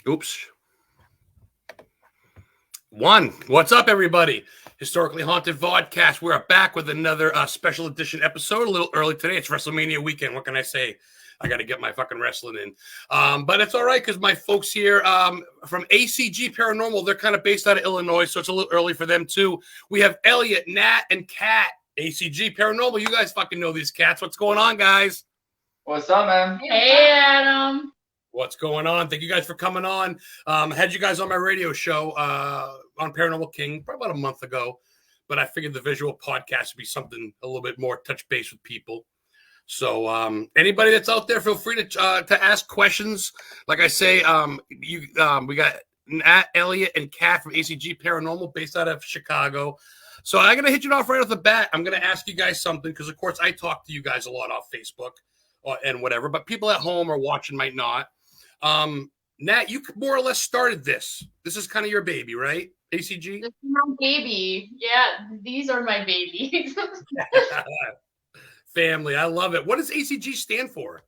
Oops. What's up, everybody? Historically Haunted VODCAST. We're back with another special edition episode. A little early today. It's WrestleMania weekend. What can I say? I got to get my fucking wrestling in. But it's all right because my folks here from ACG Paranormal, they're kind of based out of Illinois, so it's a little early for them too. We have Eliot, Nat, and Kat. ACG Paranormal. You guys fucking know these cats. What's going on, guys? What's up, man? Hey, Adam. What's going on? Thank you guys for coming on. I had you guys on my radio show on Paranormal King probably about a month ago, but I figured the visual podcast would be something a little bit more touch base with people. So anybody that's out there, feel free to ask questions. Like I say, we got Nat, Eliot, and Kat from ACG Paranormal based out of Chicago. So I'm going to hit you off right off the bat. I'm going to ask you guys something because, of course, I talk to you guys a lot off Facebook and whatever, but people at home or watching might not. Nat, you more or less started this. This is kind of your baby, right? ACG? This is my baby. Yeah, these are my babies. Family, I love it. What does ACG stand for,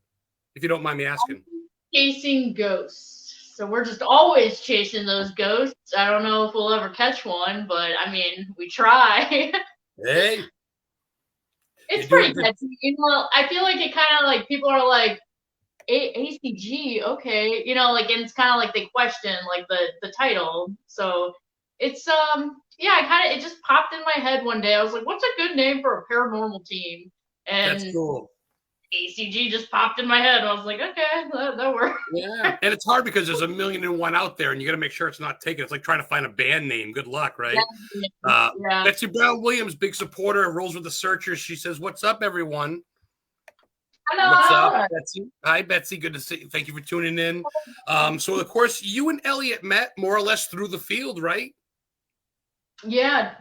if you don't mind me asking? Chasing ghosts. So we're just always chasing those ghosts. I don't know if we'll ever catch one, but I mean, we try. Hey. It's pretty catchy. You know, I feel like it kind of like people are like, ACG, okay. You know, like, and it's kind of like they question like the title. So it's, yeah, it just popped in my head one day. I was like, what's a good name for a paranormal team? And that's cool. ACG just popped in my head. I was like, okay, that works. Yeah, and it's hard because there's 1,000,001 out there, and you got to make sure it's not taken. It's like trying to find a band name. Good luck, right? Yeah. Betsy Brown Williams, big supporter, rolls with the searchers. She says, "What's up, everyone?" Hello. What's up, Betsy? Hi, Betsy. Good to see you. Thank you for tuning in. So, of course, you and Eliot met more or less through the field, right? Yeah.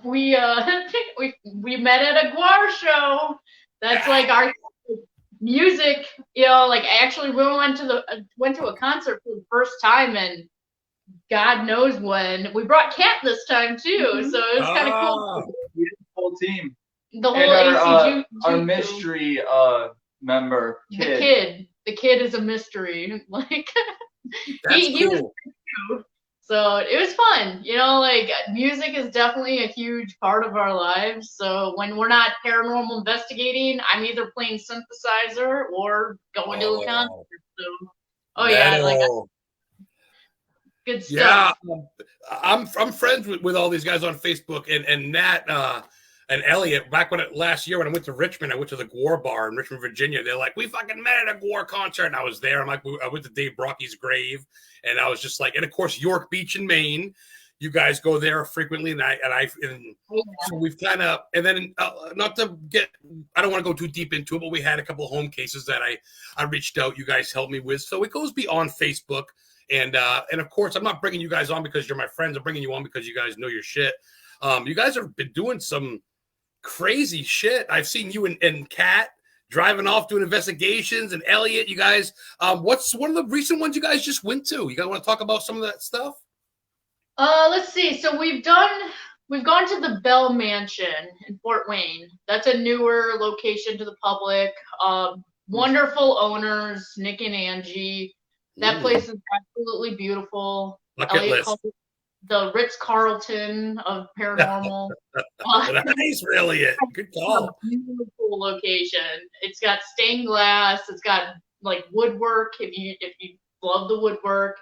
We met at a Guar show. That's like our music, you know, like actually we went to a concert for the first time, and God knows when. We brought Kat this time too, so it was kind of cool. The whole team. The whole ACG. Our mystery member, Kid. The kid is a mystery. Like he was cool. So it was fun, you know, like music is definitely a huge part of our lives. So when we're not paranormal investigating, I'm either playing synthesizer or going to a concert. So, yeah, like good stuff. Yeah, I'm friends with all these guys on Facebook, and Nat and Eliot. Back last year when I went to Richmond, I went to the Gwar Bar in Richmond, Virginia. They're like, we fucking met at a Gwar concert, and I was there. I'm like, I went to Dave Brockie's grave, and I was just like, and of course York Beach in Maine. You guys go there frequently, and so we've kind of, and then not to get, I don't want to go too deep into it, but we had a couple of home cases that I reached out. You guys helped me with, so it goes beyond Facebook, and of course I'm not bringing you guys on because you're my friends. I'm bringing you on because you guys know your shit. You guys have been doing some crazy shit. I've seen you and Kat driving off doing investigations, and Eliot, you guys, what's one of the recent ones you guys just went to? You guys want to talk about some of that stuff? Let's see. So we've gone to the Bell Mansion in Fort Wayne. That's a newer location to the public. Wonderful owners, Nick and Angie. That place is absolutely beautiful. Eliot called it the Ritz-Carlton of paranormal. Nice, really. Good call. Beautiful location. It's got stained glass. It's got like woodwork. If you love the woodwork.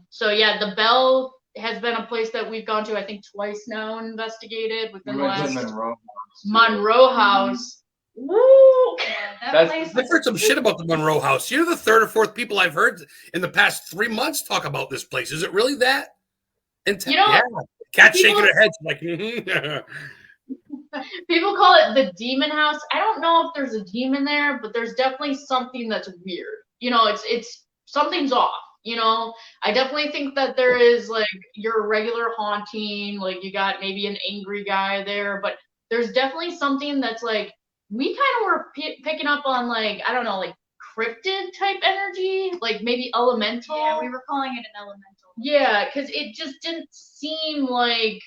So yeah, the Bell has been a place that we've gone to, I think, twice now and investigated within the last. Monroe House. Woo! I've heard some shit about the Monroe House. You're the third or fourth people I've heard in the past 3 months talk about this place. Is it really that? You know, Cat shaking her head like. Mm-hmm. People call it the demon house. I don't know if there's a demon there, but there's definitely something that's weird. You know, it's something's off. You know, I definitely think that there is like your regular haunting, like you got maybe an angry guy there, but there's definitely something that's like we kind of were picking up on, like, I don't know, like cryptid type energy, like maybe elemental. Yeah, we were calling it an elemental. Yeah, because it just didn't seem like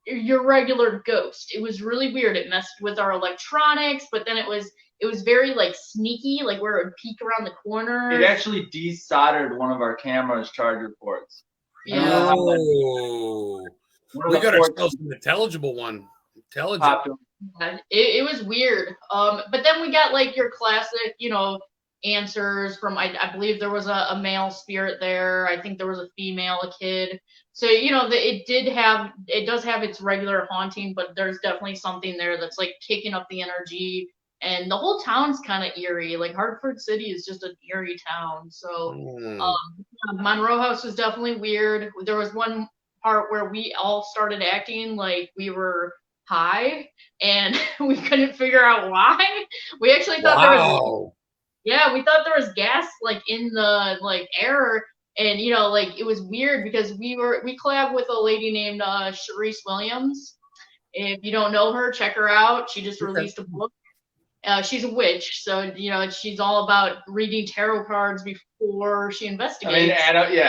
your regular ghost. It was really weird. It messed with our electronics, but then it was it was very like sneaky, like where it would peek around the corner. It actually desoldered one of our camera's charger ports. Yeah. Oh, we got ourselves an intelligible one. Intelligent. It was weird. But then we got like your classic, you know, answers from I believe there was a male spirit there. I think there was a female, a kid. So you know it does have its regular haunting, but there's definitely something there that's like kicking up the energy. And the whole town's kind of eerie. Like Hartford City is just an eerie town. So Monroe House was definitely weird. There was one part where we all started acting like we were high and we couldn't figure out why. We actually thought we thought there was gas like in the like air, and you know like it was weird because we collab with a lady named Sharice Williams. If you don't know her, check her out. She just released a book. She's a witch, so you know she's all about reading tarot cards before she investigates.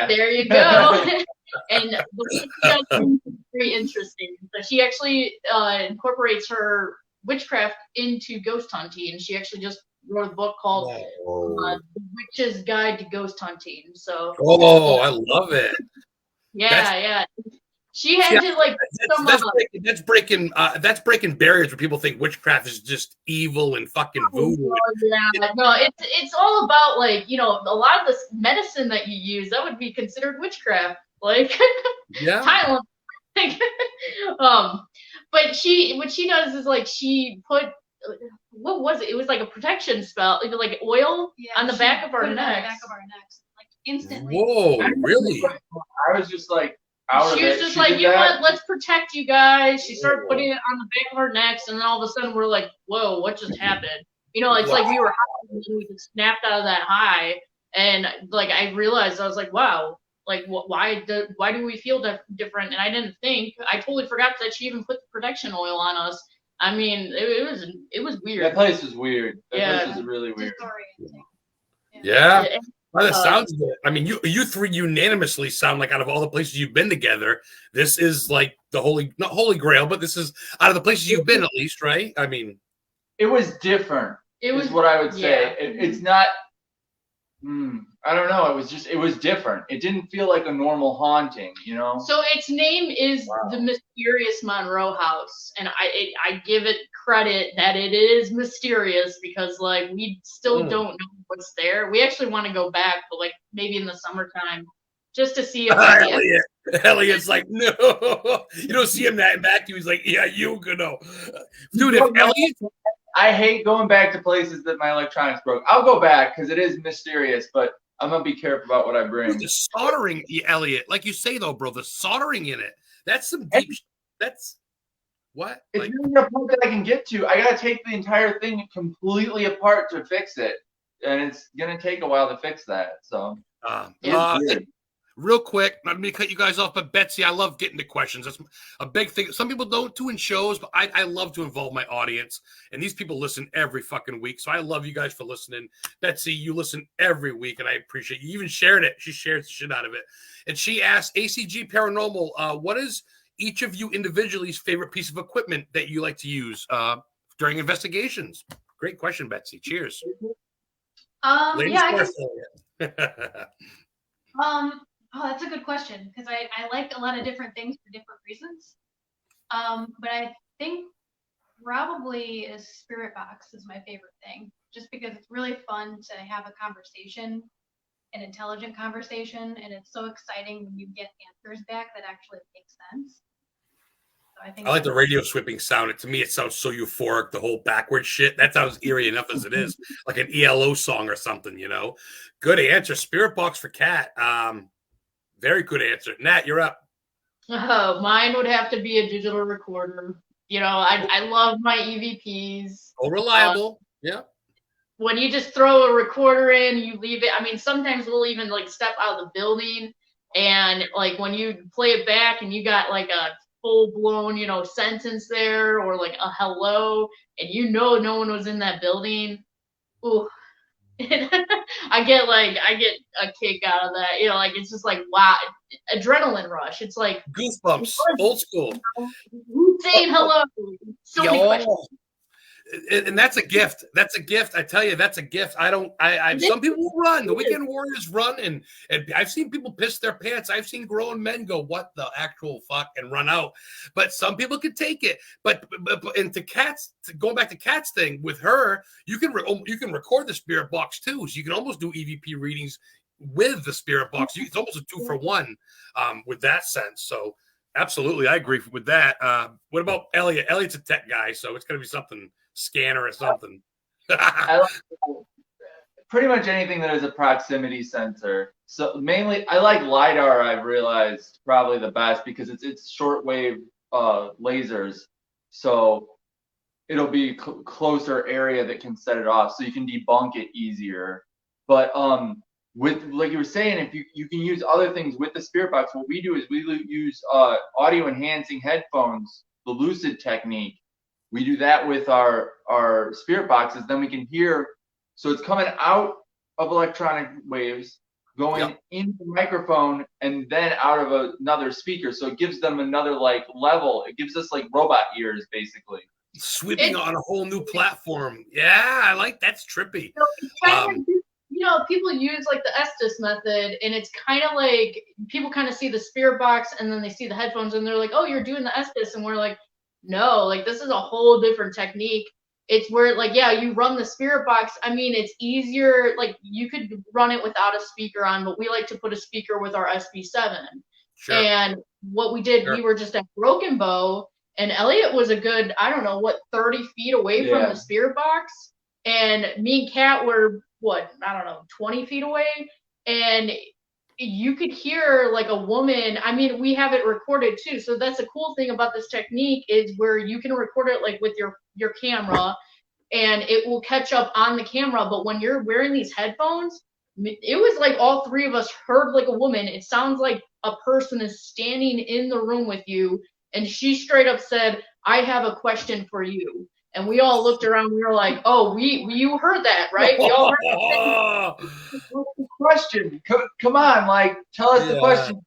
There you go. And the book is very interesting. So she actually incorporates her witchcraft into ghost hunting, and she actually just wrote a book called The Witch's Guide to Ghost Hunting. So I love it. Yeah. She had to like that's breaking barriers where people think witchcraft is just evil and fucking voodoo. No, it's all about like, you know, a lot of this medicine that you use that would be considered witchcraft. Like Thailand. But what she does is like she put what was it? It was like a protection spell, like oil on the back of our necks. Like instantly. Whoa, really? I was just like she was just like, you know what, let's protect you guys. She started putting it on the back of our necks, and then all of a sudden we're like, whoa, what just happened? You know, it's like we were high and we snapped out of that high, and like I realized, I was like, wow, like why do we feel different? And I didn't think, I totally forgot that she even put the protection oil on us. I mean, it was weird. That place was weird. That place was really weird. Yeah. Well, that sounds good. I mean, you three unanimously sound like out of all the places you've been together, this is like the not holy grail, but this is out of the places you've been at least, right? I mean, it was different. Is what I would say. It's not. I don't know. It was different. It didn't feel like a normal haunting, you know. So its name is the Mysterious Monroe House, and I give it credit that it is mysterious because like we still don't know what's there. We actually want to go back, but like maybe in the summertime, just to see if Eliot's like, no, you don't see him that back to you. He's like, yeah, you can know, dude. If Eliot. I hate going back to places that my electronics broke. I'll go back because it is mysterious, but I'm gonna be careful about what I bring. Dude, the soldering, Eliot, like you say though, bro, the soldering in it. That's some deep. That's what. It's not a point that I can get to. I gotta take the entire thing completely apart to fix it, and it's gonna take a while to fix that. So, real quick, not me to cut you guys off, but Betsy, I love getting to questions. That's a big thing. Some people don't do in shows, but I love to involve my audience. And these people listen every fucking week. So I love you guys for listening. Betsy, you listen every week, and I appreciate you. Even shared it. She shared the shit out of it. And she asked, ACG Paranormal, what is each of you individually's favorite piece of equipment that you like to use during investigations? Great question, Betsy. Cheers. Ladies first. Oh, that's a good question because I like a lot of different things for different reasons. But I think probably a spirit box is my favorite thing, just because it's really fun to have a conversation, an intelligent conversation, and it's so exciting when you get answers back that actually make sense. So I like the radio sweeping sound. To me, it sounds so euphoric, the whole backward shit. That sounds eerie enough as it is, like an ELO song or something, you know? Good answer. Spirit box for Kat. Very good answer. Nat, you're up. Oh, mine would have to be a digital recorder. You know, I love my EVPs. Oh, reliable. Yeah. When you just throw a recorder in, you leave it. I mean, sometimes we'll even like step out of the building, and like when you play it back and you got like a full blown, you know, sentence there or like a hello, and you know no one was in that building. Ooh. I get a kick out of that, you know, like it's just like wow, adrenaline rush. It's like goosebumps, old school. Who's saying hello? So many questions. And that's a gift. That's a gift. I tell you, that's a gift. Some people run. The weekend warriors run, and I've seen people piss their pants. I've seen grown men go, "What the actual fuck," and run out. But some people can take it. But going back to Kat's thing with her, you can record the spirit box too. So you can almost do EVP readings with the spirit box. It's almost a 2-for-1 with that sense. So absolutely, I agree with that. What about Eliot? Eliot's a tech guy, so it's going to be something scanner or something. I like pretty much anything that is a proximity sensor. So mainly, I like LiDAR. I've realized probably the best because it's shortwave lasers, so it'll be closer area that can set it off, so you can debunk it easier. But with, like you were saying, if you can use other things with the spirit box, what we do is we use audio enhancing headphones, the Lucid technique. We do that with our spirit boxes. Then we can hear, so it's coming out of electronic waves, going into the microphone, and then out of another speaker. So it gives them another like level. It gives us like robot ears, basically. Sweeping on a whole new platform. Yeah, I like that's trippy. People use like the Estes method, and it's kind of like people kind of see the spirit box and then they see the headphones and they're like, "Oh, you're doing the Estes," and we're like, "No, like this is a whole different technique." It's where like, yeah, you run the spirit box. I mean, it's easier. Like you could run it without a speaker on, but we like to put a speaker with our SB7. Sure. And what we did, we were just at Broken Bow, and Eliot was a good, I don't know, 30 feet away from the spirit box. And me and Kat were, 20 feet away. And you could hear like a woman. I mean, we have it recorded too. So that's the cool thing about this technique is where you can record it like with your camera and it will catch up on the camera. But when you're wearing these headphones, it was like all three of us heard like a woman. It sounds like a person is standing in the room with you. And she straight up said, "I have a question for you." And we all looked around. We were like, "Oh, you heard that, right? We all heard that." What's the question? Come on, like, tell us the question.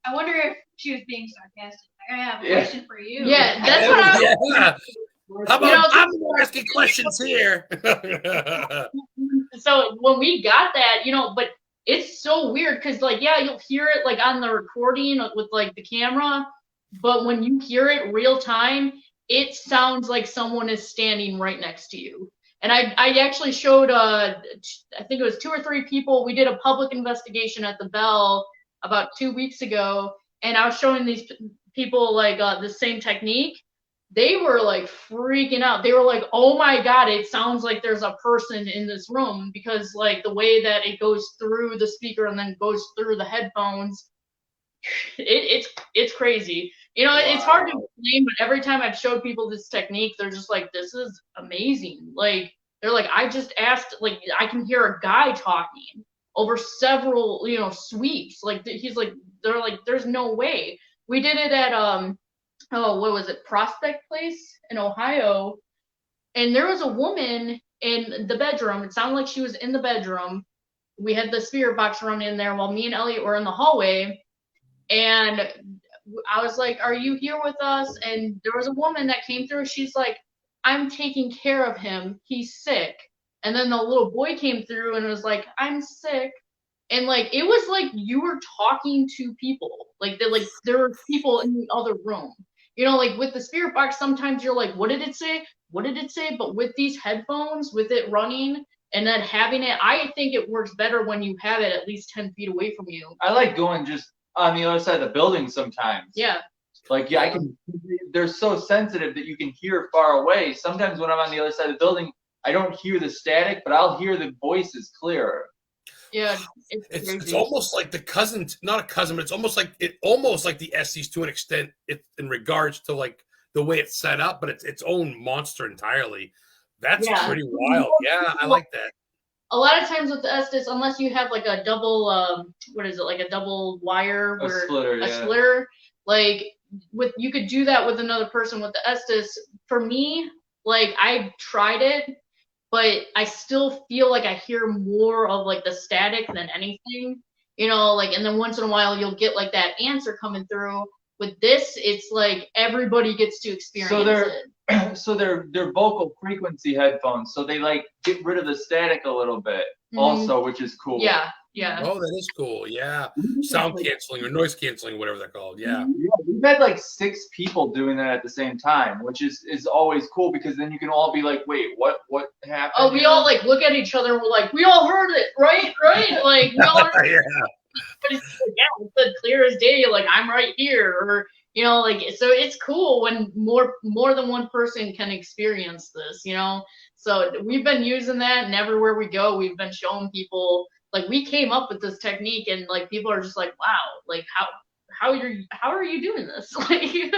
I wonder if she was being sarcastic. Like, "I have a question for you." Yeah, that's what I was. How about I'm asking questions here? So when we got that, but it's so weird because, like, yeah, you'll hear it like on the recording with like the camera, but when you hear it real time, it sounds like someone is standing right next to you. And I actually showed, I think it was 2 or 3 people. We did a public investigation at the Bell about 2 weeks ago, and I was showing these people like the same technique. They were like freaking out. They were like, "Oh my God, it sounds like there's a person in this room," because like the way that it goes through the speaker and then goes through the headphones, it's crazy. Wow. It's hard to explain, but every time I've showed people this technique, they're just like, "This is amazing." Like, they're like, "I just asked, like, I can hear a guy talking over several, sweeps." Like, he's like, they're like, "There's no way." We did it at, what was it? Prospect Place in Ohio. And there was a woman in the bedroom. It sounded like she was in the bedroom. We had the spirit box running in there while me and Eliot were in the hallway. And I was like, "Are you here with us?" And there was a woman that came through. She's like, "I'm taking care of him. He's sick." And then the little boy came through and was like, "I'm sick." And like, it was like you were talking to people. Like, there were people in the other room. Like with the spirit box, sometimes you're like, "What did it say? What did it say?" But with these headphones, with it running and then having it, I think it works better when you have it at least 10 feet away from you. I like going just on the other side of the building sometimes. Yeah. Like, I can, they're so sensitive that you can hear far away. Sometimes when I'm on the other side of the building, I don't hear the static, but I'll hear the voices clearer. Yeah, it's almost like the cousin, not a cousin, but it's almost like the SCs to an extent, in regards to like the way it's set up, but it's its own monster entirely. That's pretty wild. Yeah, I like that. A lot of times with the Estes, unless you have like a double, like a double wire, a splitter, splitter, like you could do that with another person with the Estes. For me, like I tried it, but I still feel like I hear more of like the static than anything, like, and then once in a while you'll get like that answer coming through. With this, it's like everybody gets to experience it. So they're vocal frequency headphones, so they like get rid of the static a little bit also, which is cool. Yeah. Oh, that is cool. Yeah. Sound canceling or noise canceling, whatever they're called. Yeah. Yeah, we've had like 6 people doing that at the same time, which is always cool because then you can all be like, wait, what happened? Oh, we all like look at each other and we're like, we all heard it, right? Like we all heard it. But it's like, yeah, it's said clear as day, like I'm right here, or like so it's cool when more than one person can experience this, So we've been using that, and everywhere we go, we've been showing people. Like we came up with this technique, and like people are just like, wow, like how are you doing this? Like,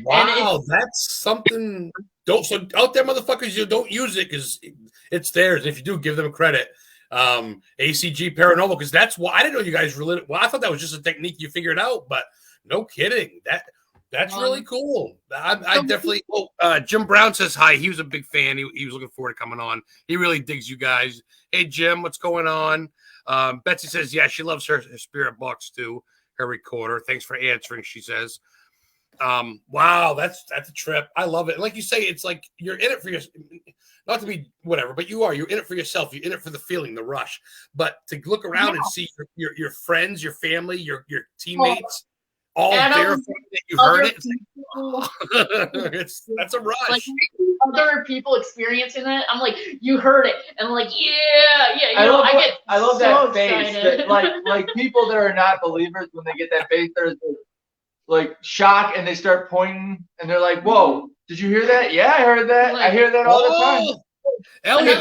wow, that's something. So out there, motherfuckers, you don't use it because it's theirs. If you do, give them credit. ACG Paranormal, because that's why I didn't know you guys really. Well, I thought that was just a technique you figured out, but no kidding. That's really cool. I definitely. Jim Brown says hi. He was a big fan. He was looking forward to coming on. He really digs you guys. Hey Jim, what's going on? Betsy says, yeah, she loves her spirit box too, her recorder. Thanks for answering, she says. Wow, that's a trip. I love it. Like you say, it's like you're in it for not to be whatever, but you're in it for yourself. You're in it for the feeling, the rush. But to look around and see your friends, your family, your teammates, all verifying that you heard it. That's a rush. Like other people experiencing it, I'm like, you heard it, and I'm like, yeah. I love that face. That, like people that are not believers, when they get that face, there's like shock, and they start pointing, and they're like, "Whoa, did you hear that? Yeah, I heard that. I hear that all the time." Eliot,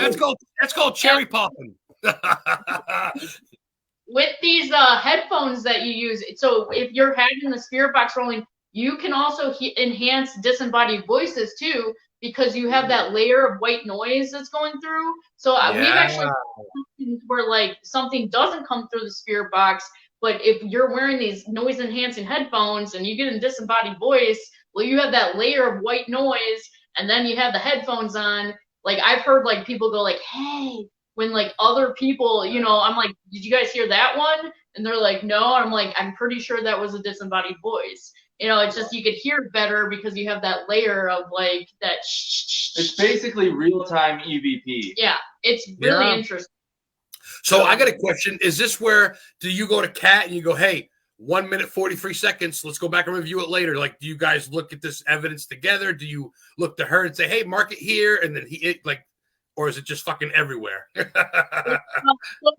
that's called cherry popping. With these headphones that you use, so if you're having the spirit box rolling, you can also enhance disembodied voices too, because you have that layer of white noise that's going through. So we've actually where like something doesn't come through the spirit box, but if you're wearing these noise enhancing headphones and you get a disembodied voice, well, you have that layer of white noise, and then you have the headphones on. Like I've heard like people go like, hey, when like other people, I'm like, did you guys hear that one? And they're like, no. I'm like, I'm pretty sure that was a disembodied voice. It's just you could hear better because you have that layer of like that. It's basically real-time EVP. Yeah, it's really interesting. So I got a question. Is this where do you go to Kat and you go, hey, 1 minute, 43 seconds. Let's go back and review it later. Like, do you guys look at this evidence together? Do you look to her and say, hey, mark it here? And then or is it just fucking everywhere?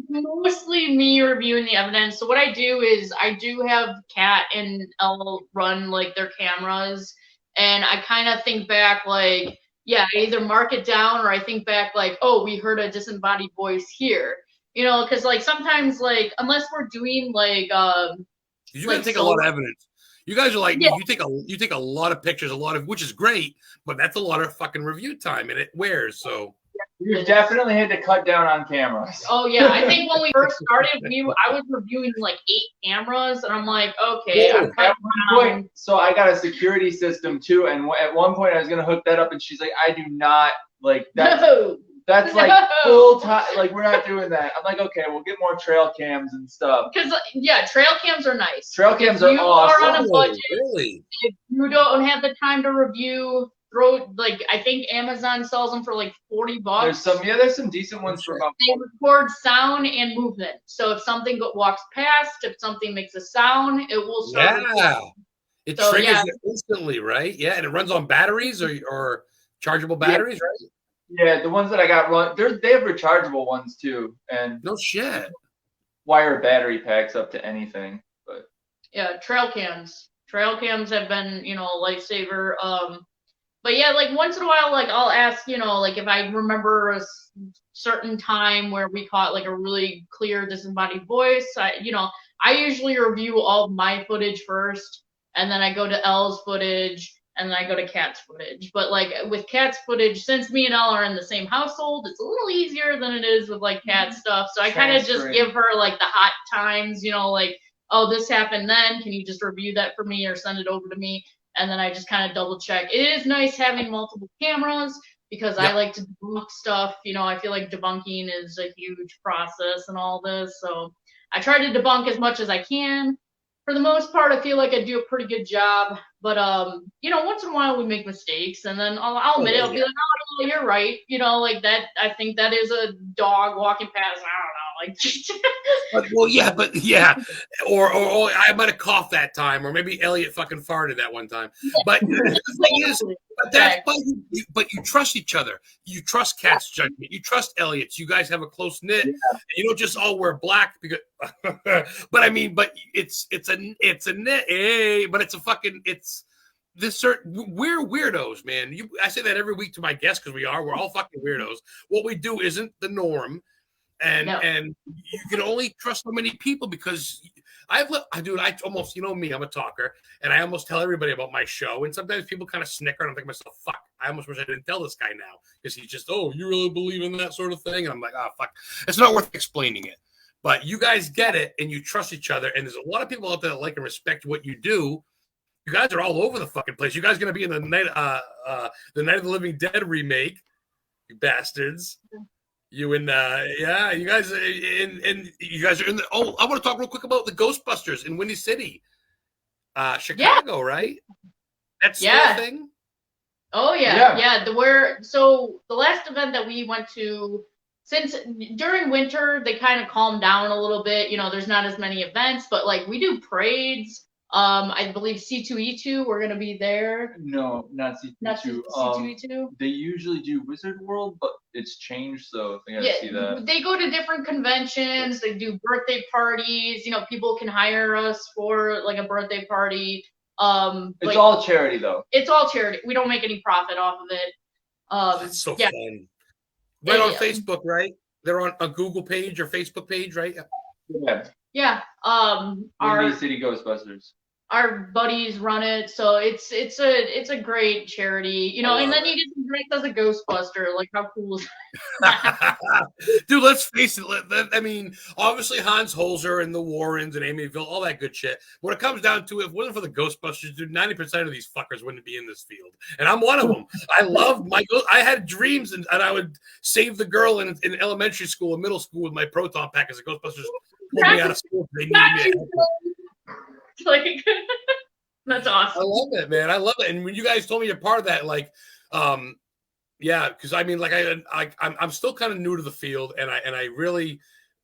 Mostly me reviewing the evidence. So what I do is I do have Kat and Elle run like their cameras, and I kind of think back like, I either mark it down or I think back like, oh, we heard a disembodied voice here. Because like sometimes like unless we're doing like you guys take a lot of evidence. You guys are like you take a lot of pictures, which is great, but that's a lot of fucking review time, and it wears. So you definitely had to cut down on cameras. Oh yeah, I think when we first started, I was reviewing like 8 cameras, and I'm like, okay, I'm at one point. So I got a security system too, and at one point I was gonna hook that up, and she's like, I do not like that. No. That's like full time. Like we're not doing that. I'm like, okay, we'll get more trail cams and stuff. Because trail cams are nice. Trail cams are awesome. Are on a budget, really? If you don't have the time to review, I think Amazon sells them for like $40. There's some decent ones for about. They record sound and movement. So if something walks past, if something makes a sound, it will start. Yeah, it triggers it instantly, right? Yeah, and it runs on batteries or chargeable batteries, right? Yeah, the ones that I got they have rechargeable ones too, and no shit. Wire battery packs up to anything, but yeah, trail cams have been a lifesaver. But yeah, like once in a while, like I'll ask, like if I remember a certain time where we caught like a really clear disembodied voice, I usually review all of my footage first, and then I go to Elle's footage. And then I go to Kat's footage. But like with Kat's footage, since me and Elle are in the same household, it's a little easier than it is with like Kat's stuff. So I kind of just give her like the hot times, like, oh, this happened then. Can you just review that for me or send it over to me? And then I just kind of double check. It is nice having multiple cameras because I like to debunk stuff. I feel like debunking is a huge process and all this. So I try to debunk as much as I can. for the most part, I feel like I do a pretty good job. But you know, once in a while we make mistakes, and then I'll admit it. I'll be like, oh, you're right. You know, like that. I think that is a dog walking past. I don't know, like. Well, yeah, or I might have coughed that time, or maybe Eliot fucking farted that one time. But the thing is, but you trust each other. You trust Kat's judgment. You trust Eliot's. You guys have a close knit. You don't just all wear black because. But I mean, but it's a knit. But it's a fucking this certain we're weirdos, man. I say that every week to my guests because we're all fucking weirdos. What we do isn't the norm. And you can only trust so many people because I almost, you know me, I'm a talker, and I almost tell everybody about my show. And sometimes people kind of snicker, and I'm thinking to myself, fuck, I almost wish I didn't tell this guy now because he's just, oh, you really believe in that sort of thing? And I'm like, oh, fuck, it's not worth explaining it. But you guys get it, and you trust each other. And there's a lot of people out there that like and respect what you do. You guys are all over the fucking place. You guys are going to be in the Night of the Living Dead remake, you bastards. You and you guys are in the. Oh, I want to talk real quick about the Ghostbusters in Windy City, Chicago, right? That's the thing. Oh yeah. So the last event that we went to, since during winter they kind of calmed down a little bit. You know, there's not as many events, but like we do parades. I believe C2E2, we're gonna be there. No, not C2E2. Not C2E2. They usually do Wizard World, but it's changed, so I gotta see that. They go to different conventions. They do birthday parties. You know, people can hire us for like a birthday party. It's all charity though. It's all charity. We don't make any profit off of it. That's so fun. Right on Facebook, right? They're on a Google page or Facebook page, right? Yeah. Yeah. Windy City Ghostbusters. Our buddies run it, so it's a great charity, you know. And then you get to drink as a Ghostbuster. Like, how cool is that? Dude, let's face it. I mean, obviously Hans Holzer and the Warrens and Amityville, all that good shit. When it comes down to it, if it wasn't for the Ghostbusters, dude, 90% of these fuckers wouldn't be in this field. And I'm one of them. I love I had dreams, and I would save the girl in elementary school and middle school with my proton pack as a Ghostbusters pulled me out of school. They needed me. Like, that's awesome. I love it, man. I love it. And when you guys told me you're part of that, like, because I mean, like, I'm still kind of new to the field, and I really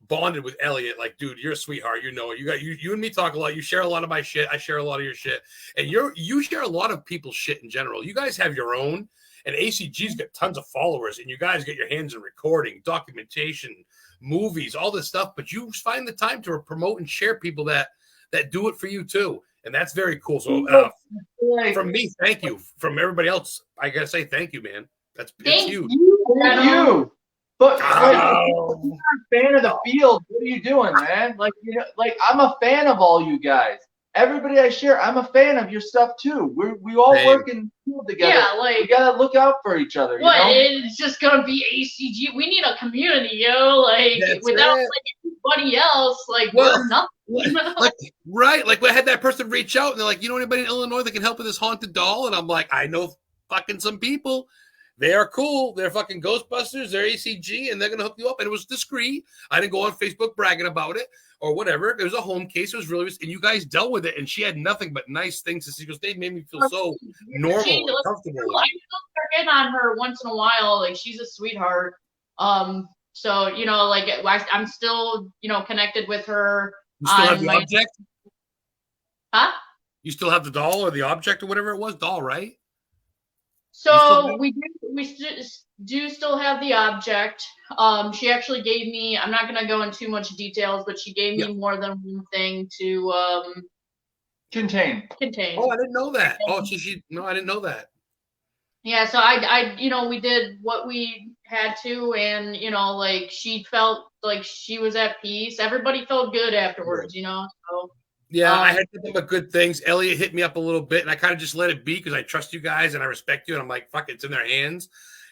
bonded with Eliot. Like, dude, you're a sweetheart. You know, you and me talk a lot. You share a lot of my shit. I share a lot of your shit, and you share a lot of people's shit in general. You guys have your own, and ACG's got tons of followers, and you guys get your hands in recording, documentation, movies, all this stuff. But you find the time to promote and share people that do it for you too, and that's very cool. So from me, thank you. From everybody else, I gotta say thank you, man. It's huge. Thank you. But like, if you're a fan of the field, what are you doing, man? Like, you know, like I'm a fan of all you guys. Everybody I share, I'm a fan of your stuff too. We all work in the field together. Yeah, like, we gotta look out for each other. What? You know? It's just gonna be ACG. We need a community, yo. Like, without like anybody else, like, we're nothing. Like we had that person reach out and they're like, you know anybody in Illinois that can help with this haunted doll? And I'm like, I know fucking some people. They are cool. They're fucking Ghostbusters. They're ACG, and they're gonna hook you up. And it was discreet. I didn't go on Facebook bragging about it or whatever. It was a home case. It was really, and you guys dealt with it. And she had nothing but nice things to see. Because they made me feel so normal, and comfortable. I still check in on her once in a while. Like, she's a sweetheart. So you know, like, I'm still, you know, connected with her. You still have the object? Huh? You still have the doll or the object or whatever it was? Doll, right? So we do still have the object. She actually gave me, I'm not going to go into too much details, but she gave me more than one thing to contain. Oh, I didn't know that. Oh, no, I didn't know that. Yeah, so I you know, we did what we had to, and you know, like, she felt like she was at peace. Everybody felt good afterwards, you know. So yeah, I had nothing but good things. Eliot hit me up a little bit, and I kind of just let it be because I trust you guys and I respect you. And I'm like, fuck, it's in their hands.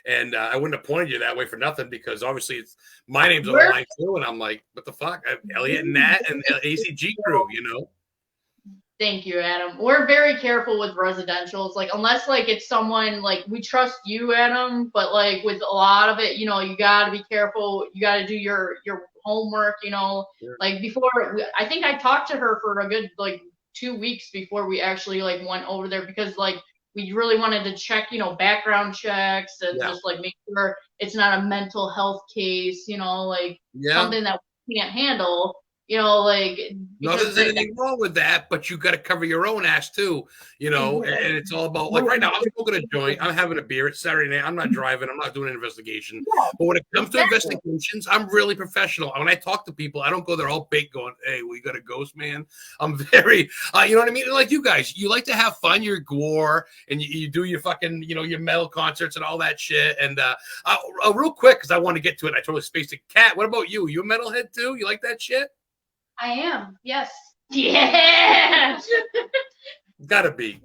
And I wouldn't have pointed you that way for nothing because obviously it's my name's on the line too. And I'm like, what the fuck? Eliot and Nat and ACG crew, you know. Thank you, Adam. We're very careful with residentials. Like, unless like it's someone like we trust you, Adam, but like with a lot of it, you know, you got to be careful. You got to do your homework, you know. Sure. Like before, I think I talked to her for a good like 2 weeks before we actually like went over there because like we really wanted to check, background checks and just like make sure it's not a mental health case, like something that we can't handle, like. Not that there's anything wrong with that, but you got to cover your own ass too, and it's all about like right now. I'm smoking a joint. I'm having a beer. It's Saturday night. I'm not driving. I'm not doing an investigation. But when it comes to investigations, I'm really professional. When I talk to people, I don't go there all baked going, "Hey, we got a ghost, man." I'm very, you know what I mean? Like you guys, you like to have fun. You're gore, and you do your fucking, your metal concerts and all that shit. And real quick, because I want to get to it. I totally spaced it. Kat, what about you? You a metalhead too? You like that shit? I am, yes. Yeah. Gotta be.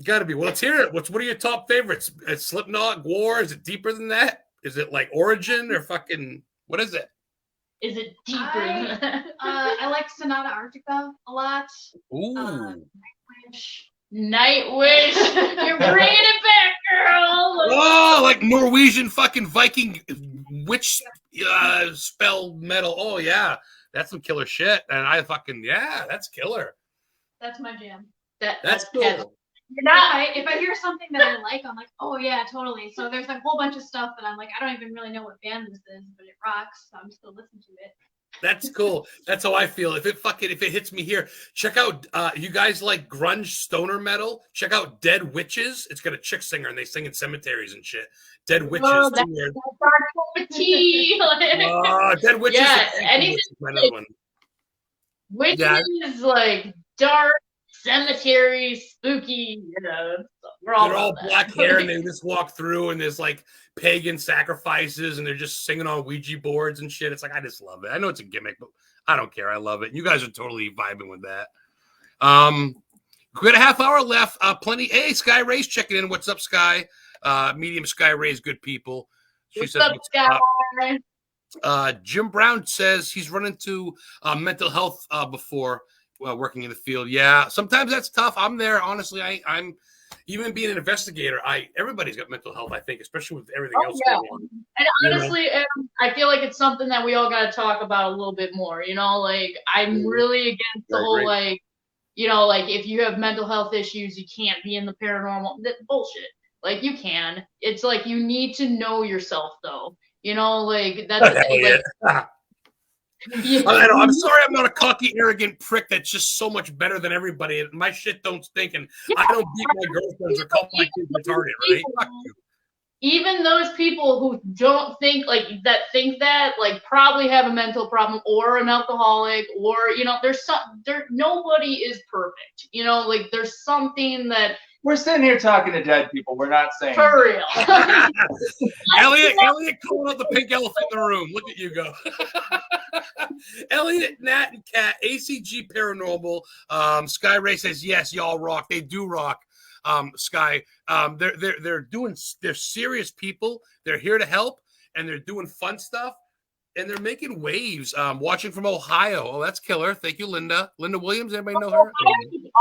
Well, let's hear it. What are your top favorites? Is Slipknot, War? Is it deeper than that? Is it like Origin or fucking what is it? Is it deeper than that? I like Sonata Arctica a lot. Ooh. Nightwish. You're bringing it back, girl. Oh, like Norwegian fucking Viking witch spell metal. Oh yeah. That's some killer shit. And I fucking that's killer. That's my jam. That's cool. If I hear something that I like, I'm like, oh yeah, totally. So there's a whole bunch of stuff that I'm like, I don't even really know what band this is, but it rocks, so I'm still listening to it. That's cool. That's how I feel. If it hits me here, check out you guys like grunge stoner metal. Check out Dead Witches. It's got a chick singer and they sing in cemeteries and shit. Dead Witches. Oh, that's our tea. Dead Witches. Yeah, anything like, witches like dark cemetery, spooky. They're all black hair and they just walk through and there's like pagan sacrifices and they're just singing on Ouija boards and shit. It's like I just love it. I know it's a gimmick, but I don't care. I love it. You guys are totally vibing with that. We got a half hour left. Plenty. Hey, Sky Ray's checking in. What's up, Sky? Medium Sky Ray's good people. She says, what's up, Jim Brown says he's run into mental health before working in the field. Yeah, sometimes that's tough. I'm there. Honestly, I'm even being an investigator. Everybody's got mental health, I think, especially with everything else going on. And honestly, I feel like it's something that we all got to talk about a little bit more. Like I'm really against the whole like, like if you have mental health issues, you can't be in the paranormal. That bullshit. Like you can. It's like you need to know yourself, though. Like that's like. I know. I'm sorry, I'm not a cocky, arrogant prick that's just so much better than everybody. My shit don't stink, and I don't beat my girlfriends or call my kids retarded, right? Fuck you. Even those people who don't think that like probably have a mental problem or an alcoholic or nobody is perfect. Like there's something that. We're sitting here talking to dead people. We're not saying for real. Elliot calling out the pink elephant in the room. Look at you go. Eliot, Nat, and Kat, ACG Paranormal. Sky Ray says yes, y'all rock. They do rock. Sky. They're serious people. They're here to help, and they're doing fun stuff. And they're making waves. Watching from Ohio. Oh, that's killer. Thank you, Linda. Linda Williams. Anybody know her?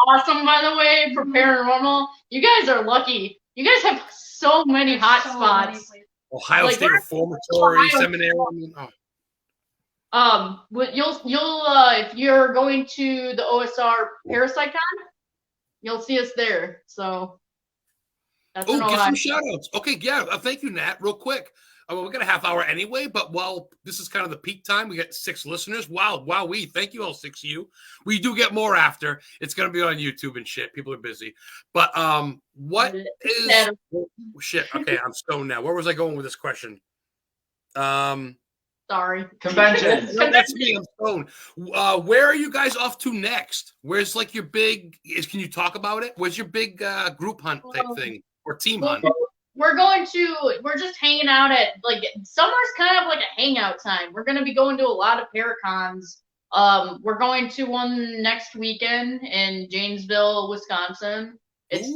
Awesome, by the way, for Paranormal. You guys are lucky. You guys have so many hot spots. Ohio State Reformatory Seminary. You'll if you're going to the OSR ParasiteCon, you'll see us there. So that's get some shout outs. Okay, yeah. Thank you, Nat. Real quick. We got a half hour anyway, but while this is kind of the peak time, we got 6 listeners. Wow, thank you all 6 of you. We do get more after. It's going to be on YouTube and shit. People are busy. But what is shit? Okay, I'm stoned now. Where was I going with this question? Sorry. Conventions. No, that's me. I'm stoned. Where are you guys off to next? Where's like your big? Can you talk about it? Where's your big group hunt type thing or team hunt? We're just hanging out at, like, summer's kind of like a hangout time. We're going to be going to a lot of Paracons. We're going to one next weekend in Janesville, Wisconsin. It's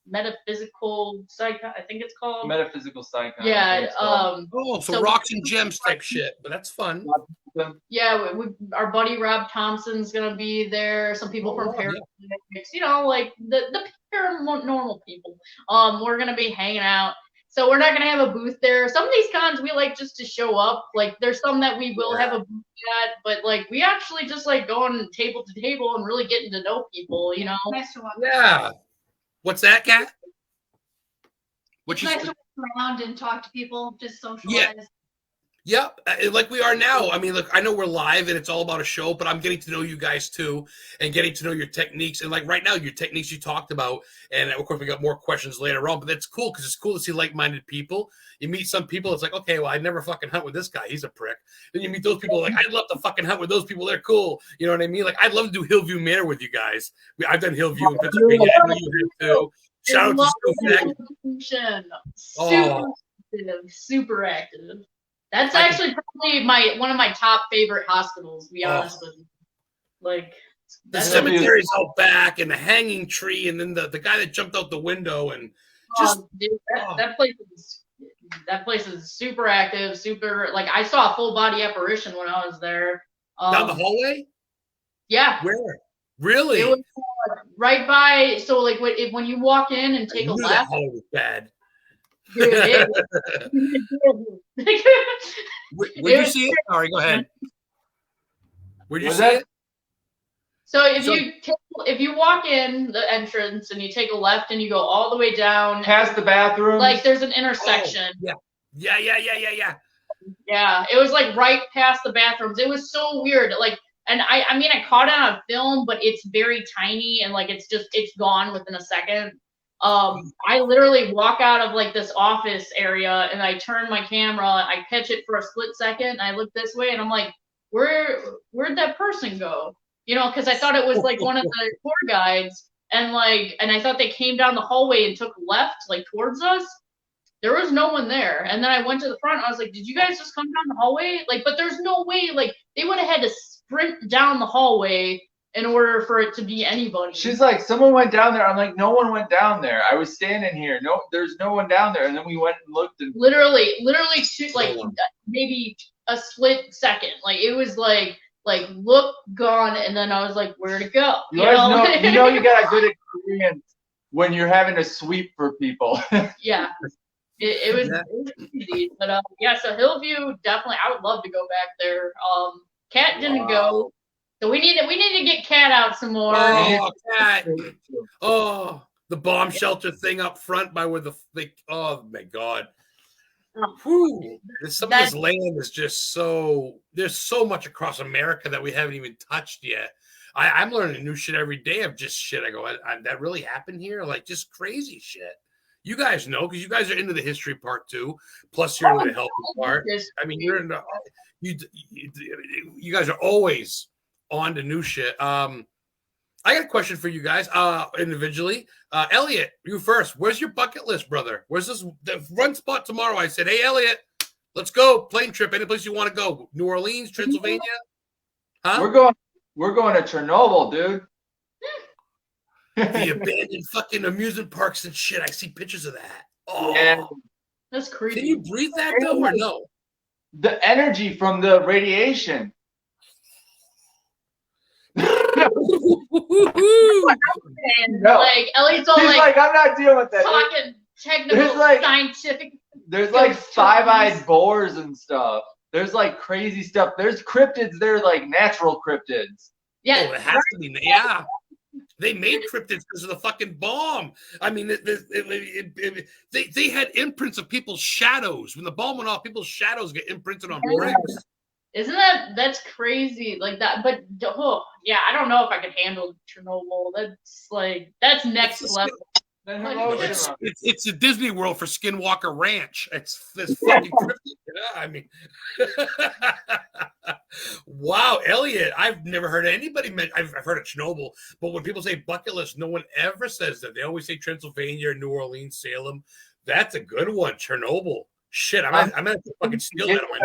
metaphysical psych, I think it's called. Metaphysical psych. Yeah. So rocks and gems type shit, but that's fun. Yeah, our buddy Rob Thompson's going to be there. Some people from Paranormal, like the paranormal people. We're going to be hanging out. So we're not gonna have a booth there. Some of these cons we like just to show up. Like there's some that we will have a booth at, but like we actually just like going table to table and really getting to know people, you know. Nice to walk. Yeah. What's that, Kat? It's nice to walk around and talk to people, just socialize. Yep, like we are now. I mean, look, I know we're live and it's all about a show, but I'm getting to know you guys too and getting to know your techniques. And like right now, your techniques you talked about, and of course we got more questions later on, but that's cool because it's cool to see like-minded people. You meet some people, it's like, okay, well, I'd never fucking hunt with this guy. He's a prick. Then you meet those people like, I'd love to fucking hunt with those people. They're cool. You know what I mean? Like, I'd love to do Hillview Manor with you guys. I've done Hillview in Pennsylvania. I know you have too. Shout out to super active. That's actually probably one of my top favorite hospitals, to be honest with you. Like the cemetery's out back and the hanging tree and then the guy that jumped out the window and just dude, that place is super active, super like I saw a full body apparition when I was there. Down the hallway? Yeah. Where? Really? It was right by when you walk in and take a left. That hallway was bad. Dude, Where'd you see it? Sorry, go ahead. Where'd you see it? So if you walk in the entrance and you take a left and you go all the way down past the bathroom, like there's an intersection. Oh, yeah. Yeah, it was like right past the bathrooms. It was so weird. Like, and I mean, I caught it on film, but it's very tiny and like it's gone within a second. I literally walk out of like this office area and I turn my camera, I catch it for a split second, and I look this way and I'm like, where'd that person go? You know, because I thought it was like one of the tour guides, and I thought they came down the hallway and took left like towards us. There was no one there, and then I went to the front. And I was like, did you guys just come down the hallway? Like, but there's no way. Like, they would have had to sprint down the hallway in order for it to be anybody. She's like, someone went down there. I'm like, no one went down there. I was standing here. No, there's no one down there. And then we went and looked and literally maybe a split second. Like it was like look, gone, and then I was like, where'd it go? You know you got a good experience when you're having to sweep for people. Yeah. It was easy. But so Hillview, definitely I would love to go back there. Kat didn't go. So we need to get Kat out some more. Oh, Kat. Oh, the bomb shelter thing up front by where oh my God. Whew. Some of this land is just there's so much across America that we haven't even touched yet. I'm learning new shit every day of just shit. I go, that really happened here? Like just crazy shit. You guys know, because you guys are into the history part too. Plus you're into the healthy part. I mean, you're into, you guys are always on to new shit. I got a question for you guys individually. Eliot, you first. Where's your bucket list, brother? Where's the run spot tomorrow? I said, hey, Eliot, let's go. Plane trip. Any place you want to go? New Orleans, Transylvania? Huh? We're going to Chernobyl, dude. The abandoned fucking amusement parks and shit. I see pictures of that. Oh, yeah. That's crazy. Can you breathe that though, or no? The energy from the radiation. Like Elliot's all like I'm not dealing with that. Talking technical, scientific. There's like five-eyed boars and stuff. There's like crazy stuff. There's cryptids. They're like natural cryptids. Yeah, it has to be. Yeah, they made cryptids because of the fucking bomb. I mean, they had imprints of people's shadows. When the bomb went off, people's shadows get imprinted on bricks. Isn't that's crazy like that? But yeah, I don't know if I could handle Chernobyl. That's next level. It's a Disney World for Skinwalker Ranch. It's this fucking cryptic. I mean, wow, Eliot. I've never heard anybody mention. I've heard of Chernobyl, but when people say bucket list, no one ever says that. They always say Transylvania, New Orleans, Salem. That's a good one. Chernobyl. Shit, I'm gonna have to fucking steal that one.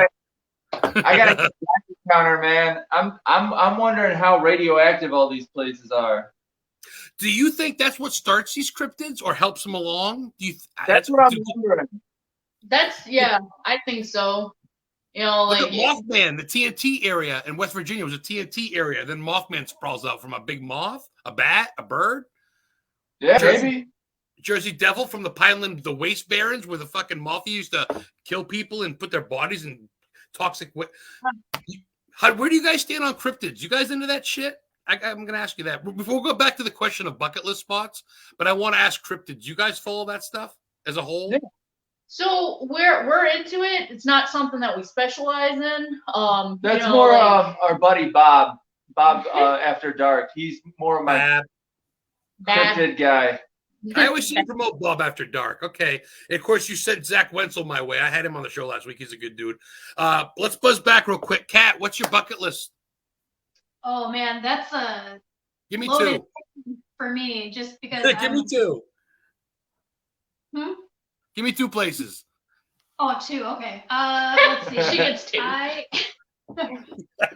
I got a counter, man. I'm wondering how radioactive all these places are. Do you think that's what starts these cryptids or helps them along? That's what I'm wondering. I think so. You know, like Mothman, the TNT area in West Virginia was a TNT area. Then Mothman sprawls out from a big moth, a bat, a bird. Yeah, maybe. Jersey Devil from the Pineland, the Waste Barons, where the fucking mafia used to kill people and put their bodies in toxic. Where do you guys stand on cryptids? You guys into that shit? I'm going to ask you that before we go back to the question of bucket list spots. But I want to ask cryptids. You guys follow that stuff as a whole? Yeah. So we're into it. It's not something that we specialize in. That's more our buddy Bob. Bob After Dark. He's more of my cryptid guy. I always see you promote Bob After Dark. Okay. And of course, you sent Zach Wenzel my way. I had him on the show last week. He's a good dude. Let's buzz back real quick. Kat, what's your bucket list? Oh man, that's a Give me loaded two. for me, just because. Give me two. Hmm? Give me two places. Oh, two. Okay. Let's see. She gets two.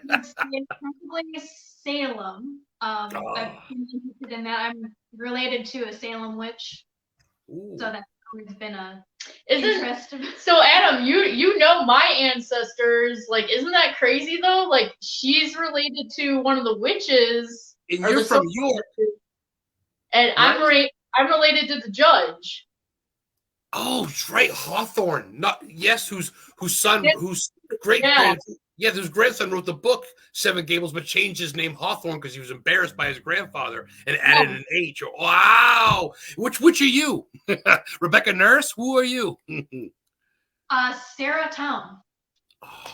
Let's see, probably Salem. I've been interested in that. I'm related to a Salem witch, Ooh. so that's always been a Isn't interest. so, Adam? You know my ancestors. Like, isn't that crazy though? Like, she's related to one of the witches. And or you're the from Salem York. witches, and I'm related to the judge. Oh, right, Hawthorne. Whose son, whose great whose grandson wrote the book Seven Gables, but changed his name Hawthorne because he was embarrassed by his grandfather and added an H. Wow, which are you, Rebecca Nurse? Who are you? Sarah Town. Oh,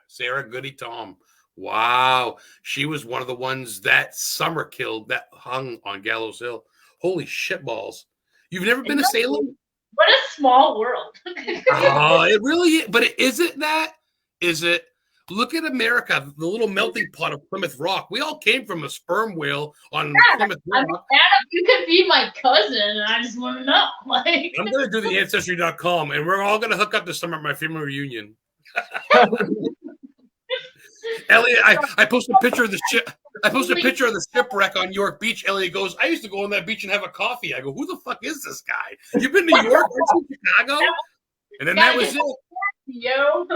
Sarah Goody Tom. Wow, she was one of the ones that Summer killed that hung on Gallows Hill. Holy shitballs! You've never been to Salem? What a small world. Oh, it really is. But isn't that? Is it? Look at America, the little melting pot of Plymouth Rock. We all came from a sperm whale on Plymouth Rock. Adam, you could be my cousin, and I just want to know. Like, I'm going to do the Ancestry.com, and we're all going to hook up this summer at my family reunion. Eliot, I posted a picture of the ship. I posted a picture of the shipwreck on York Beach. Elliot goes, I used to go on that beach and have a coffee. I go, who the fuck is this guy? You've been to York? Aren't you Chicago? And then that was it. Yo.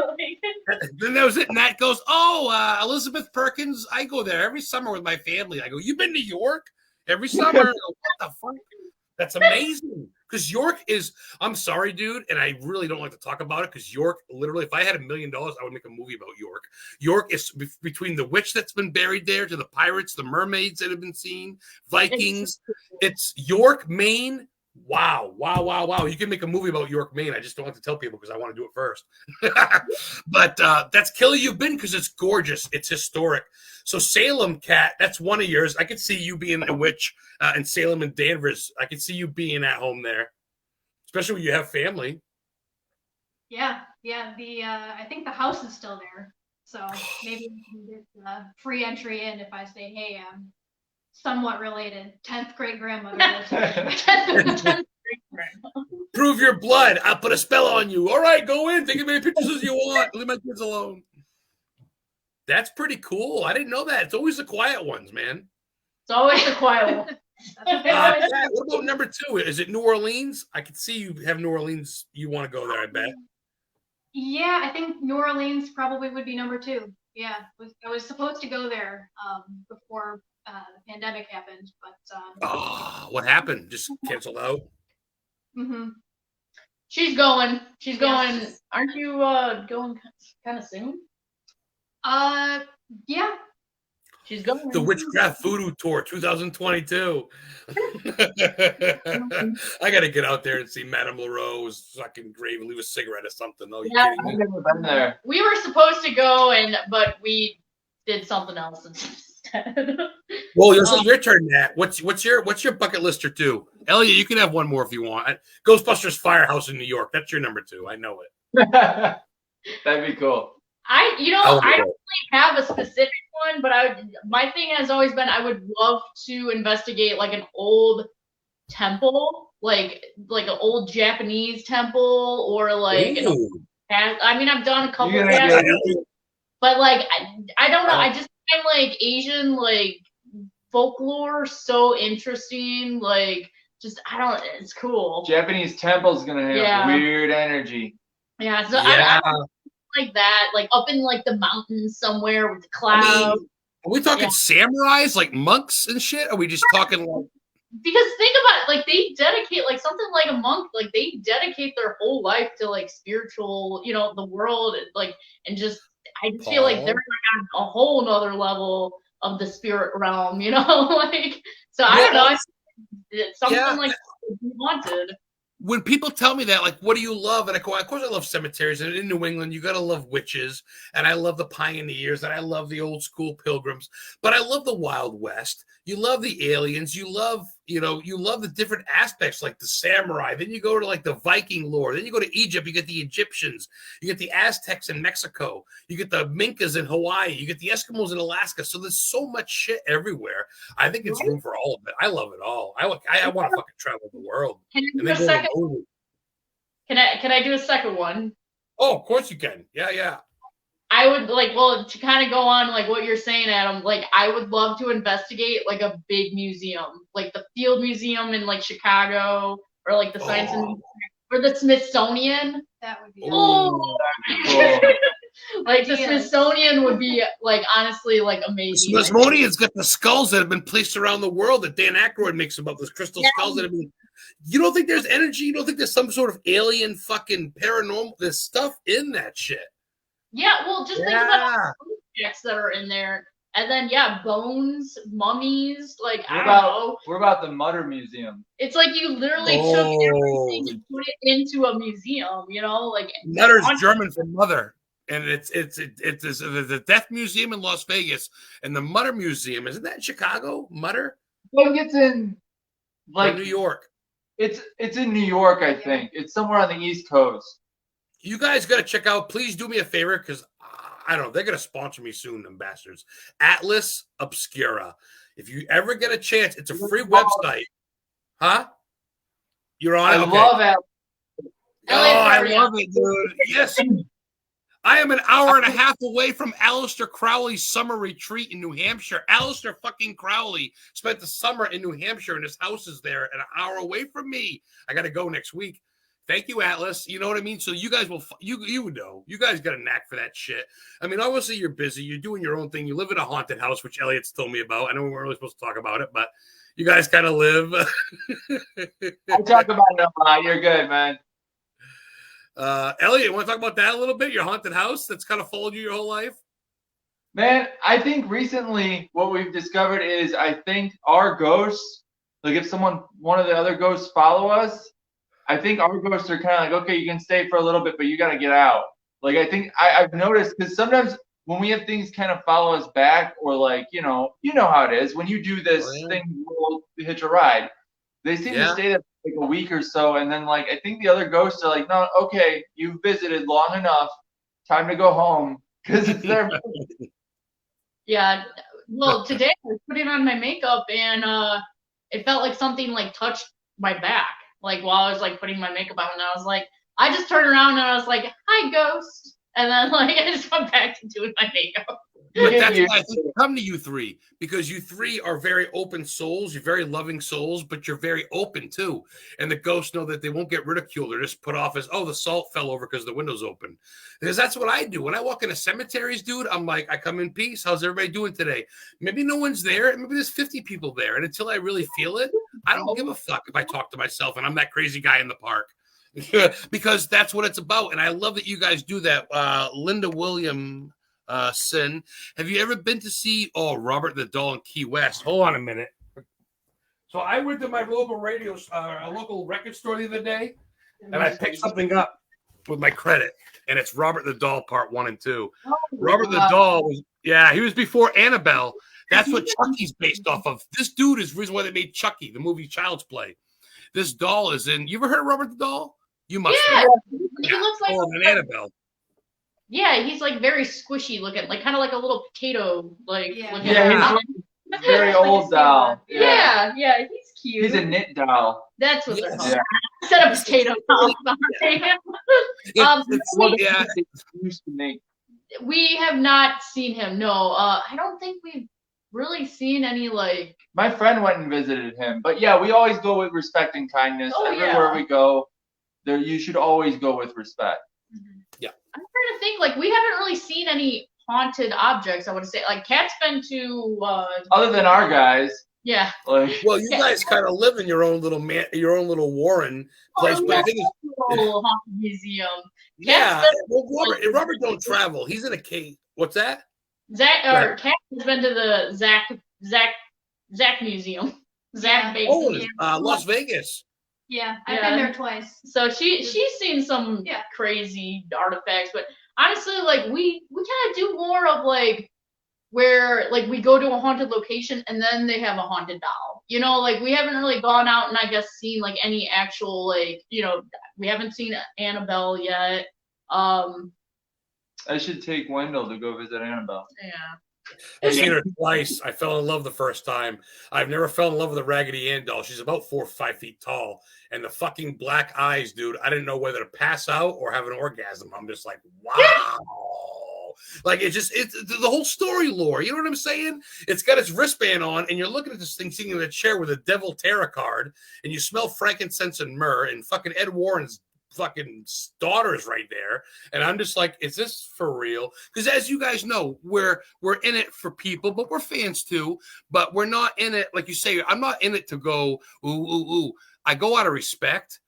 Then that was it. Nat goes, Elizabeth Perkins. I go there every summer with my family. I go, you've been to York every summer? I go, what the fuck? That's amazing. Because York is, I'm sorry, dude, and I really don't like to talk about it because York, literally, if I had $1 million, I would make a movie about York. York is between the witch that's been buried there to the pirates, the mermaids that have been seen, Vikings. It's York, Maine. Wow. You can make a movie about York, Maine. I just don't have to tell people because I want to do it first. But that's Kelly, you've been because it's gorgeous. It's historic. So Salem, Kat, that's one of yours. I could see you being a witch in Salem and Danvers. I could see you being at home there, especially when you have family. Yeah. I think the house is still there, so maybe we can get free entry in if I say, hey, I'm somewhat related. 10th great grandmother. Prove your blood. I'll put a spell on you. All right, go in. Take as many pictures as you want. Leave my kids alone. That's pretty cool. I didn't know that. It's always the quiet ones, man. It's always the quiet one. What about number 2? Is it New Orleans? I could see you have New Orleans. You want to go there, I bet. Yeah, I think New Orleans probably would be number 2. Yeah, I was supposed to go there before the pandemic happened, but what happened? Just canceled out. Mm-hmm. She's going. Aren't you going kind of soon? Yeah. She's going. The Witchcraft Voodoo Tour 2022. I got to get out there and see Madame Leroux's fucking grave and leave a cigarette or something. Oh, you kidding me? I've never been there. We were supposed to go, but we did something else instead. Well, it's your turn, Nat. What's your bucket list or 2? Eliot, you can have one more if you want. Ghostbusters Firehouse in New York. That's your number 2. I know it. That'd be cool. I don't really have a specific one, but my thing has always been I would love to investigate like an old temple, like an old Japanese temple, or like I've done a couple of but like I don't know. I just find like Asian like folklore so interesting. Like it's cool. Japanese temple's gonna have weird energy. Yeah, so I like that, like up in like the mountains somewhere with the clouds. Are we talking samurais, like monks and shit? Are we just talking like because think about it, like they dedicate like something like a monk, like they dedicate their whole life to like spiritual, the world, and just I just feel like they're on a whole nother level of the spirit realm, like so I don't know. It's something like you wanted. When people tell me that, like, what do you love? And I go, of course I love cemeteries. And in New England, you got to love witches. And I love the pioneers. And I love the old school pilgrims. But I love the Wild West. You love the aliens. You love, you love the different aspects, like the samurai. Then you go to like the Viking lore. Then you go to Egypt. You get the Egyptians. You get the Aztecs in Mexico. You get the Minkas in Hawaii. You get the Eskimos in Alaska. So there's so much shit everywhere. I think it's room for all of it. I love it all. I want to fucking travel the world. Can I do a second? Can I do a second one? Oh, of course you can. Yeah. I would to kind of go on like what you're saying, Adam, like I would love to investigate like a big museum, like the Field Museum in like Chicago, or like the Science or the Smithsonian. That would be like the Smithsonian would be like honestly like amazing. The Smithsonian's got the skulls that have been placed around the world that Dan Aykroyd makes about those crystal skulls that have been. You don't think there's energy? You don't think there's some sort of alien fucking paranormal? There's stuff in that shit. Yeah, well, just think about the objects that are in there, and then bones, mummies, like I don't know. What about the Mutter Museum? It's like you literally took everything and put it into a museum, like Mutter's German for mother, and it's the Death Museum in Las Vegas, and the Mutter Museum isn't that in Chicago? Mutter? I think it's in New York. It's in New York, I think. It's somewhere on the East Coast. You guys got to check out. Please do me a favor, because I don't know. They're going to sponsor me soon, them bastards. Atlas Obscura. If you ever get a chance, it's a free website. Huh? You're on it? I love it. I love it, dude. Yes. I am an hour and a half away from Aleister Crowley's summer retreat in New Hampshire. Aleister fucking Crowley spent the summer in New Hampshire, and his house is there, an hour away from me. I got to go next week. Thank you, Atlas. You know what I mean? So you guys will, you know, you guys got a knack for that shit. I mean, obviously you're busy. You're doing your own thing. You live in a haunted house, which Eliot's told me about. I know we weren't really supposed to talk about it, but you guys kind of live. I talk about it a lot. You're good, man. Eliot, you want to talk about that a little bit? Your haunted house that's kind of followed you your whole life? Man, I think recently what we've discovered is I think our ghosts, like if one of the other ghosts follow us, I think our ghosts are kind of like, okay, you can stay for a little bit, but you got to get out. Like, I think I've noticed, because sometimes when we have things kind of follow us back, or like, you know how it is. When you do this thing, we'll hitch a ride. They seem to stay there for like a week or so. And then like, I think the other ghosts are like, no, okay, you've visited long enough. Time to go home. Because it's their Yeah. Well, today I was putting on my makeup, and it felt like something like touched my back. Like while I was like putting my makeup on, and I was like, I just turned around and I was like, hi, ghost. And then like I just went back to doing my makeup. But that's why I think come to you three, because you three are very open souls. You're very loving souls, but you're very open too. And the ghosts know that they won't get ridiculed. They're just put off as, oh, the salt fell over because the window's open. Because that's what I do. When I walk into cemeteries, dude, I'm like, I come in peace. How's everybody doing today? Maybe no one's there. Maybe there's 50 people there. And until I really feel it, I don't give a fuck if I talk to myself and I'm that crazy guy in the park. Because that's what it's about. And I love that you guys do that. Linda William Sin, have you ever been to see Robert the Doll in Key West? Hold on a minute. So I went to my local local record store the other day, and I picked something up with my credit, and it's Robert the Doll Part 1 and 2. Robert the Doll was he was before Annabelle. That's what Chucky's based off of. This dude is the reason why they made Chucky, the movie Child's Play. This doll is in. You ever heard of Robert the Doll? You must. Yeah, he looks like an Annabelle. Yeah, he's like very squishy looking, like kind of like a little potato, like. Yeah, he's very old doll. Yeah, he's cute. He's a knit doll. That's what they're called. Instead of potato doll. We have not seen him. No, I don't think we've really seen any like. My friend went and visited him, but yeah, we always go with respect and kindness. Everywhere we go, there you should always go with respect. I'm trying to think, like, we haven't really seen any haunted objects, I would say. Like, Kat's been to... other than our guys. Yeah. Like, Well, you guys kind of live in your own little Warren place, but the thing is, Little haunted museum. yeah. Well, Robert don't travel. He's in a cave. What's that? Cat has been to the Zach Museum. Zach Baby. Oh, Las Vegas. Yeah, I've been there twice. So she's seen some crazy artifacts, but honestly, like we kind of do more of like where like we go to a haunted location and then they have a haunted doll. You know, like we haven't really gone out and I guess seen like any actual like, you know, we haven't seen Annabelle yet. I should take Wendell to go visit Annabelle. Yeah. I've seen her twice. I fell in love the first time. I've never fell in love with a Raggedy Ann doll. She's about 4 or 5 feet tall. And the fucking black eyes, dude, I didn't know whether to pass out or have an orgasm. I'm just like, wow. Like, it's the whole story lore. You know what I'm saying? It's got its wristband on, and you're looking at this thing sitting in a chair with a devil tarot card, and you smell frankincense and myrrh, and fucking Ed Warren's fucking daughter's right there. And I'm just like, is this for real? Because as you guys know, we're in it for people, but we're fans too. But we're not in it, like you say, I'm not in it to go, ooh. I go out of respect.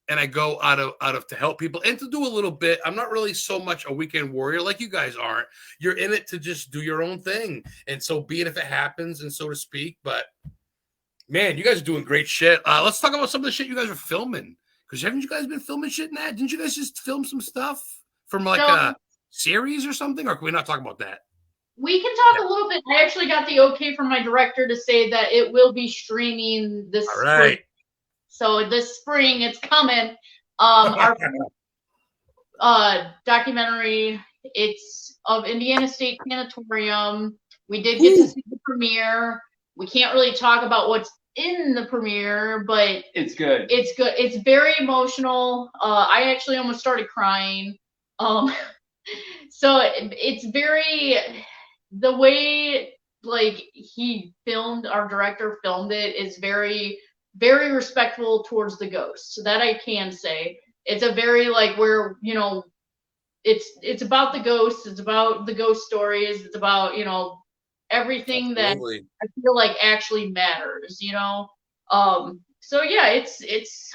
And I go out of to help people and to do a little bit. I'm not really so much a weekend warrior like you guys aren't. You're in it to just do your own thing. And so be it if it happens, and so to speak. But man, you guys are doing great shit. Let's talk about some of the shit you guys are filming. Because haven't you guys been filming shit in that? Didn't you guys just film some stuff from like a series or something? Or can we not talk about that? We can talk a little bit. I actually got the okay from my director to say that it will be streaming this spring. So this spring, it's coming. Our documentary, it's of Indiana State Sanatorium. We did get to see the premiere. We can't really talk about what's in the premiere, but it's good. It's good. It's very emotional. I actually almost started crying. So it's very, the way like our director filmed it is very, very respectful towards the ghosts. So that I can say. It's a very like where, you know, it's about the ghosts, it's about the ghost stories, it's about, you know, everything that I feel like actually matters, you know. So yeah, it's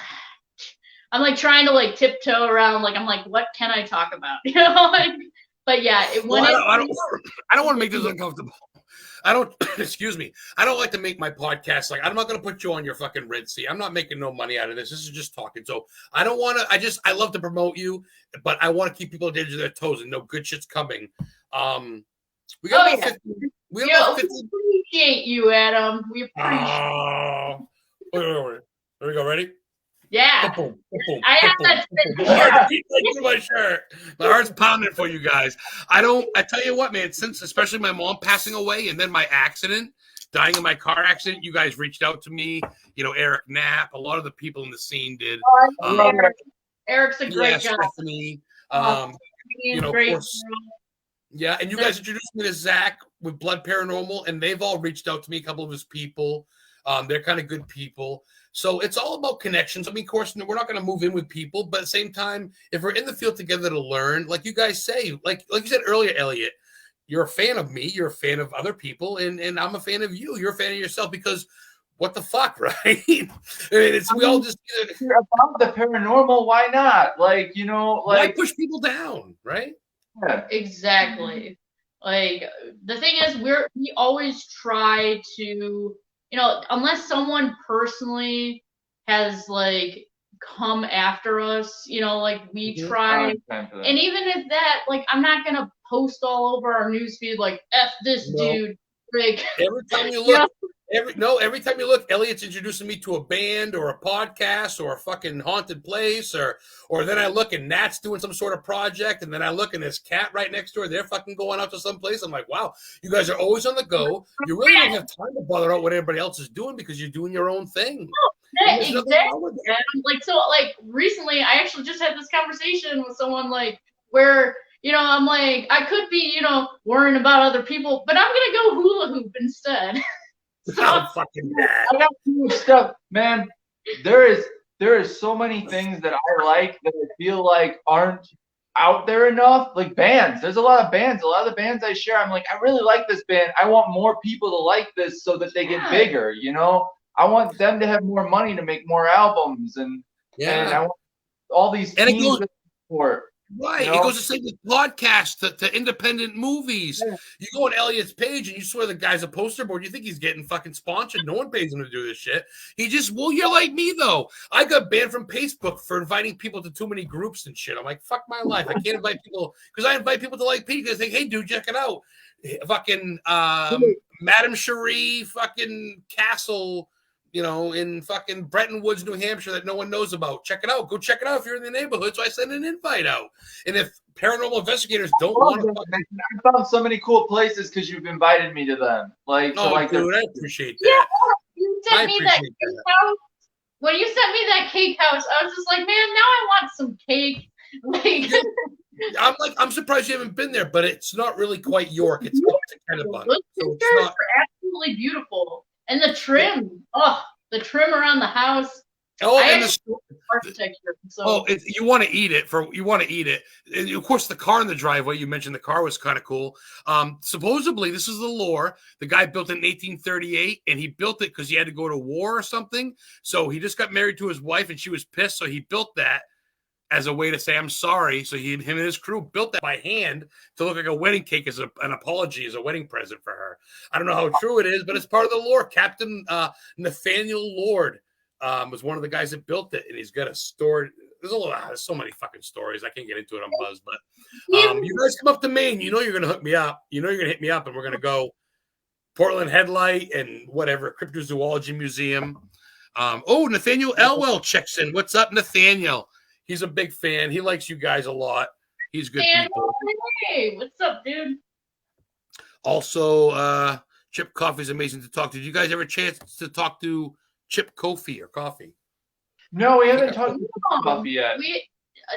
I'm like trying to like tiptoe around, like I'm like, what can I talk about? You know, like, but yeah, I don't want to make this uncomfortable. I don't, excuse me. I don't like to make my podcast like, I'm not going to put you on your fucking Red Sea. I'm not making no money out of this. This is just talking. So I don't want to, I love to promote you, but I want to keep people on the edge of their toes and know good shit's coming. We got about 50. We appreciate you, Adam. We appreciate There we go. Ready? Yeah. I have that my shirt. My heart's pounding for you guys. I tell you what, man, since especially my mom passing away and then my accident, dying in my car accident, you guys reached out to me. You know, Eric Knapp, a lot of the people in the scene did. Eric's a great guy. Stephanie. You know, of course. Yeah, and you guys introduced me to Zach with Blood Paranormal, and they've all reached out to me, a couple of his people. They're kind of good people. So it's all about connections. I mean, of course, we're not going to move in with people, but at the same time, if we're in the field together to learn, like you guys say, like you said earlier, Eliot, you're a fan of me, you're a fan of other people, and I'm a fan of you. You're a fan of yourself because what the fuck, right? I mean, we all just you're about the paranormal. Why not? Like, you know, like why push people down, right? Yeah. Exactly. Like the thing is, we always try to. You know, unless someone personally has like come after us, you know, like we try, and even if that, like, I'm not gonna post all over our newsfeed like "F this dude." Like every time you look, every time you look, Eliot's introducing me to a band or a podcast or a fucking haunted place, or then I look and Nat's doing some sort of project, and then I look and this cat right next door, they're fucking going out to some place. I'm like, wow, you guys are always on the go. You really don't have time to bother out what everybody else is doing because you're doing your own thing. Exactly. Like so, like recently, I actually just had this conversation with someone like where. You know, I'm like, I could be, you know, worrying about other people, but I'm gonna go hula hoop instead. So, I'm fucking mad. I got stuff, man. There is so many things that I like that I feel like aren't out there enough. Like bands, there's a lot of bands. A lot of the bands I share, I'm like, I really like this band. I want more people to like this so that they get bigger. You know, I want them to have more money to make more albums, and I want all these teams that support. Right. You know? It goes the same with podcasts to independent movies. Yeah. You go on Eliot's page and you swear the guy's a poster board. You think he's getting fucking sponsored. No one pays him to do this shit. He just, well, you're like me, though. I got banned from Facebook for inviting people to too many groups and shit. I'm like, fuck my life. I can't invite people because I invite people to like Pete because they think, hey, dude, check it out. Fucking Madame Cherie, fucking Castle, you know, in fucking Bretton Woods, New Hampshire that no one knows about. Check it out. Go check it out if you're in the neighborhood. So I send an invite out. And if paranormal investigators don't want to, I found so many cool places because you've invited me to them. Like, oh, so like dude, I appreciate that. Yeah, you sent me that cake house. When you sent me that cake house, I was just like, man, now I want some cake. Like, I'm surprised you haven't been there, but it's not really quite York. It's kind of fun. Those pictures are absolutely beautiful. And the trim, the trim around the house. Oh, and architecture. So. You want to eat it. And of course, the car in the driveway. You mentioned the car was kind of cool. Supposedly, this is the lore. The guy built it in 1838, and he built it because he had to go to war or something. So he just got married to his wife, and she was pissed. So he built that as a way to say, I'm sorry. So him and his crew built that by hand to look like a wedding cake as an apology, as a wedding present for her. I don't know how true it is, but it's part of the lore. Captain Nathaniel Lord was one of the guys that built it, and he's got a story. There's so many fucking stories. I can't get into it on Buzz, but you guys come up to Maine. You know you're going to hook me up. You know you're going to hit me up, and we're going to go Portland Headlight and whatever, Cryptozoology Museum. Nathaniel Elwell checks in. What's up, Nathaniel? He's a big fan. He likes you guys a lot. He's good people. Hey, what's up, dude? Also, Chip Coffee's amazing to talk to. Did you guys ever chance to talk to Chip Coffee or Coffee? No, we haven't talked to Coffee yet.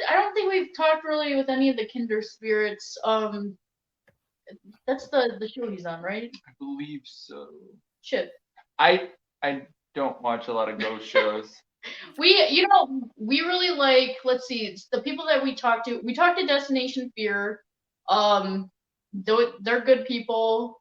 I don't think we've talked really with any of the Kinder Spirits. That's the show he's on, right? I believe so. Chip. I don't watch a lot of ghost shows. We really like, let's see, the people that we talked to Destination Fear. They're good people,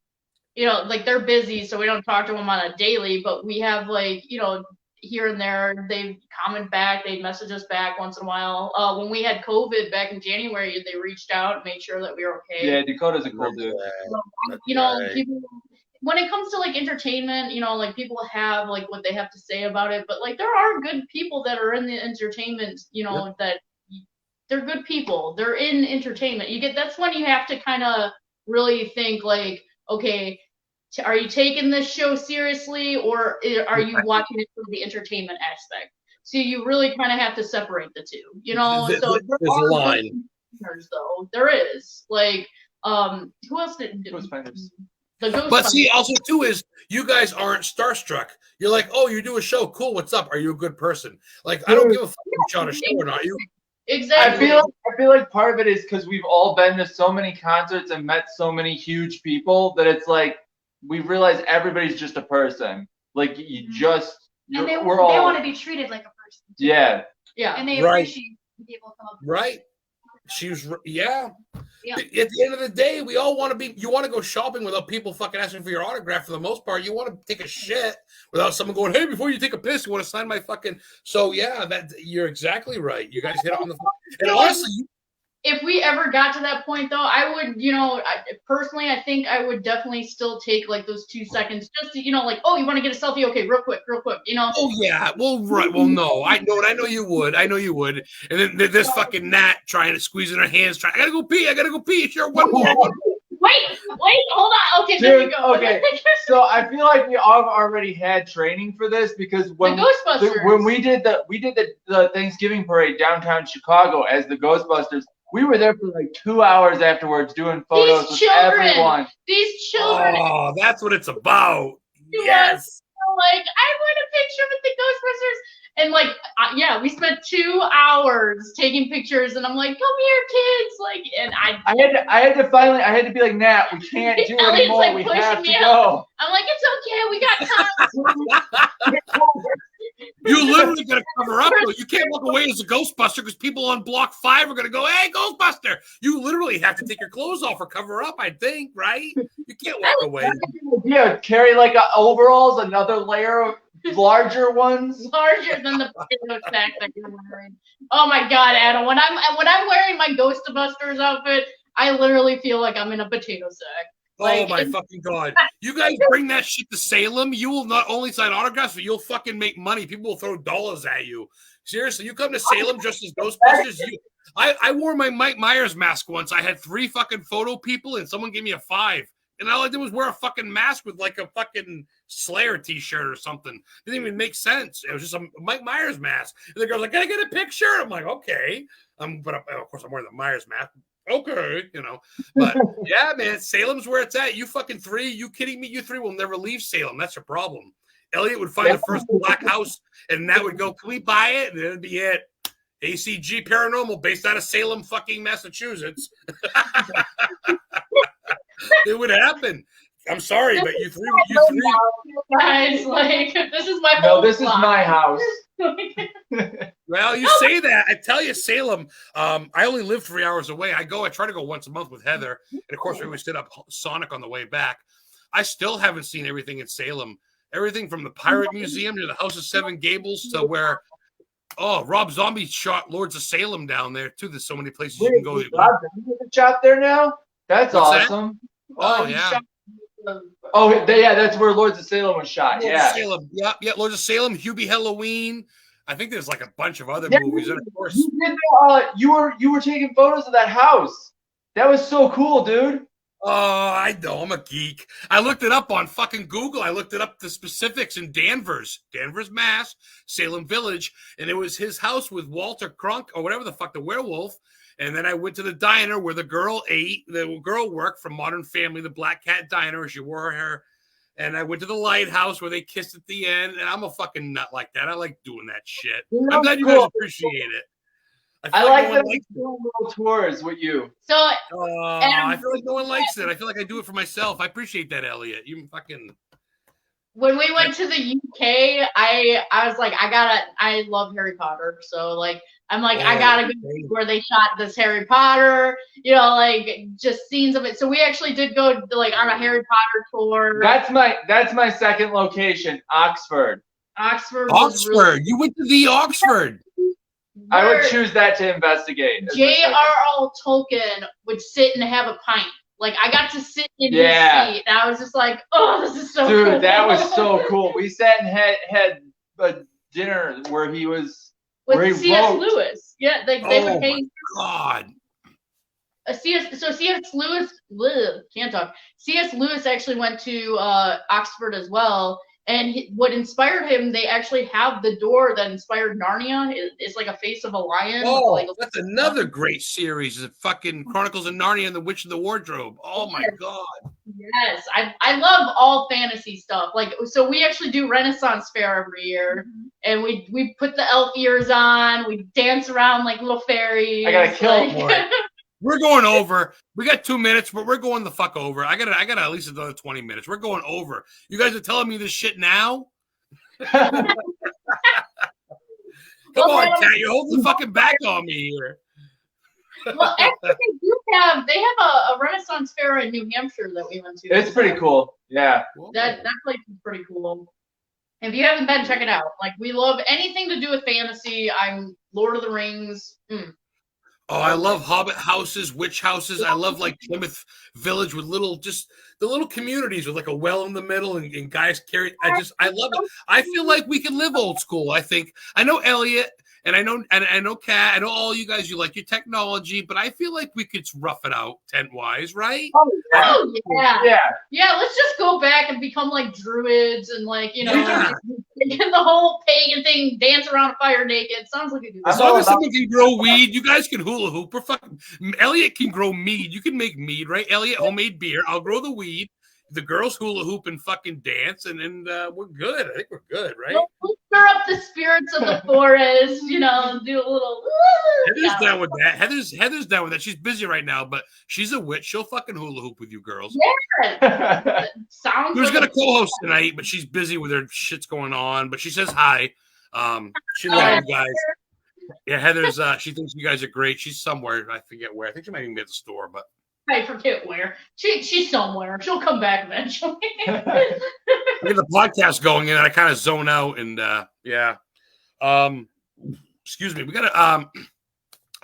you know, like they're busy, so we don't talk to them on a daily, but we have, like, you know, here and there, they comment back, they message us back once in a while. When we had COVID back in January, they reached out and made sure that we were okay. Yeah, Dakota's a cool dude. You know, people, when it comes to like entertainment, you know, like people have like what they have to say about it, but like there are good people that are in the entertainment, you know, that they're good people. They're in entertainment. That's when you have to kind of really think like, okay, are you taking this show seriously, or are you watching it from the entertainment aspect? So you really kind of have to separate the two, you know. There's so a line. Though there is like, who else did? But see, also too is you guys aren't starstruck. You're like, oh, you do a show, cool. What's up? Are you a good person? Like, I don't give a fuck if you're on a show or not. You exactly. I feel like part of it is because we've all been to so many concerts and met so many huge people that it's like we realize everybody's just a person. Like they want to be treated like a person. Yeah. Yeah. And they appreciate people come up. Right. Yeah. At the end of the day, we all want to be. You want to go shopping without people fucking asking for your autograph. For the most part, you want to take a shit without someone going, "Hey, before you take a piss, you want to sign my fucking." So yeah, you're exactly right. You guys hit it on the. And honestly, if we ever got to that point, though, I would, you know, personally, I think I would definitely still take like those 2 seconds just to, you know, like, oh, you want to get a selfie? Okay, real quick, you know. Oh yeah, well, right, well, no, I know you would, and then this fucking Nat trying to squeeze in her hands, I gotta go pee. Sure, one more. Wait, hold on. Okay, dude, there we go. Okay, so I feel like we all already had training for this because when we did the Thanksgiving parade downtown Chicago as the Ghostbusters. We were there for like 2 hours afterwards doing photos with everyone. These children. Oh, that's what it's about. Yes. Like, I want a picture with the Ghostbusters. And like, we spent 2 hours taking pictures, and I'm like, come here, kids. Like, and I had to be like, Nat, we can't do it anymore. Like, we have to go. I'm like, it's okay, we got time. You literally got to cover up. Though. You can't walk away as a Ghostbuster because people on block 5 are going to go, "Hey, Ghostbuster!" You literally have to take your clothes off or cover up. I think, right? You can't walk away. Yeah, carry like overalls, another layer of larger ones. Larger than the potato sack that you're wearing. Oh my God, Adam! When I'm wearing my Ghostbusters outfit, I literally feel like I'm in a potato sack. Oh my fucking God. You guys bring that shit to Salem, you will not only sign autographs, but you'll fucking make money. People will throw dollars at you. Seriously, you come to Salem just as Ghostbusters. I wore my Mike Myers mask once. I had 3 fucking photo people and someone gave me a 5. And all I did was wear a fucking mask with like a fucking Slayer t-shirt or something. Didn't even make sense. It was just a Mike Myers mask. And the girl's like, "Can I get a picture?" I'm like, "Okay." But of course I'm wearing the Myers mask. Okay, but yeah, man, Salem's where it's at. You fucking 3, you kidding me? You 3 will never leave Salem. That's your problem. Eliot would find the first black house, and that would go, "Can we buy it?" And that'd be it. ACG Paranormal, based out of Salem, fucking Massachusetts. It would happen. I'm sorry, but you 3. Guys, like this is my. No, this is my house. Well, you say that. I tell you, Salem, I only live 3 hours away. I try to go once a month with Heather. And of course, we always hit up Sonic on the way back. I still haven't seen everything in Salem. Everything from the Pirate Museum to the House of 7 Gables to where, Rob Zombie shot Lords of Salem down there, too. There's so many places you can go. Rob Zombie shot there now? That's awesome. Oh, yeah. That's where Lords of Salem was shot. Lords of Salem. Yeah, Lords of Salem, Hubie Halloween. I think there's like a bunch of other movies, and of course, you were taking photos of that house. That was so cool, dude. Oh, I know. I'm a geek. I looked it up on fucking Google. I looked it up the specifics in Danvers, Mass, Salem Village, and it was his house with Walter Crunk or whatever the fuck, the werewolf. And then I went to the diner where the girl ate. The girl worked from Modern Family, the Black Cat Diner. She wore her. And I went to the lighthouse where they kissed at the end. And I'm a fucking nut like that. I like doing that shit. I'm glad you guys appreciate it. I like that doing little tours with you. So I feel like no one likes it. I feel like I do it for myself. I appreciate that, Eliot. You fucking. When we went to the UK, I was like, I love Harry Potter. So like, I'm like, I gotta go where they shot this Harry Potter, like just scenes of it. So we actually did go like on a Harry Potter tour. That's my second location, Oxford. Oxford. You went to the Oxford. I would choose that to investigate. J.R.R. Tolkien would sit and have a pint. Like I got to sit in his seat, and I was just like, "Oh, this is so cool." Dude, that was so cool. We sat and had a dinner where he was with C.S. Lewis. Yeah, they would pay. God. C.S. Lewis can't talk. C.S. Lewis actually went to Oxford as well. And what inspired him, they actually have the door that inspired Narnia. It's like a face of a lion. Oh, like that's another great series. The fucking Chronicles of Narnia and the Witch in the Wardrobe. Oh my God. Yes, I love all fantasy stuff. Like, so we actually do Renaissance Fair every year, and we put the elf ears on. We dance around like little fairies. I gotta kill it more. We're going over. We got 2 minutes, but we're going the fuck over. I got at least another 20 minutes. We're going over. You guys are telling me this shit now? Come on, Kat. You're holding the fucking back on me here. Well, actually, they have a Renaissance Fair in New Hampshire that we went to. It's pretty cool. Yeah. That place is pretty cool. If you haven't been, check it out. Like, we love anything to do with fantasy. I'm Lord of the Rings. Oh, I love Hobbit houses, witch houses. I love like Plymouth Village with the little communities with like a well in the middle and guys carry. I love it. I feel like we can live old school. I know Eliot and I know Kat. I know all you guys. You like your technology, but I feel like we could rough it out tent wise, right? Oh yeah. Let's just go back and become like druids and like the whole pagan thing, dance around a fire naked. Sounds like a good. As long as someone can grow weed, you guys can hula hoop. Eliot can grow mead. You can make mead, right? Eliot, homemade beer. I'll grow the weed. The girls hula hoop and fucking dance, and we're good. I think we're good, right? We'll stir up the spirits of the forest, do a little. Heather's down with that. Heather's down with that. She's busy right now, but she's a witch. She'll fucking hula hoop with you girls. Yeah. Sounds. Who's gonna co-host tonight, but she's busy with her shit's going on. But she says hi. She loves you guys. Yeah, Heather's. She thinks you guys are great. She's somewhere. I forget where. I think she might even be at the store, but I forget where. She's somewhere. She'll come back eventually. we get the podcast going, and I kind of zone out. And yeah, excuse me. We gotta.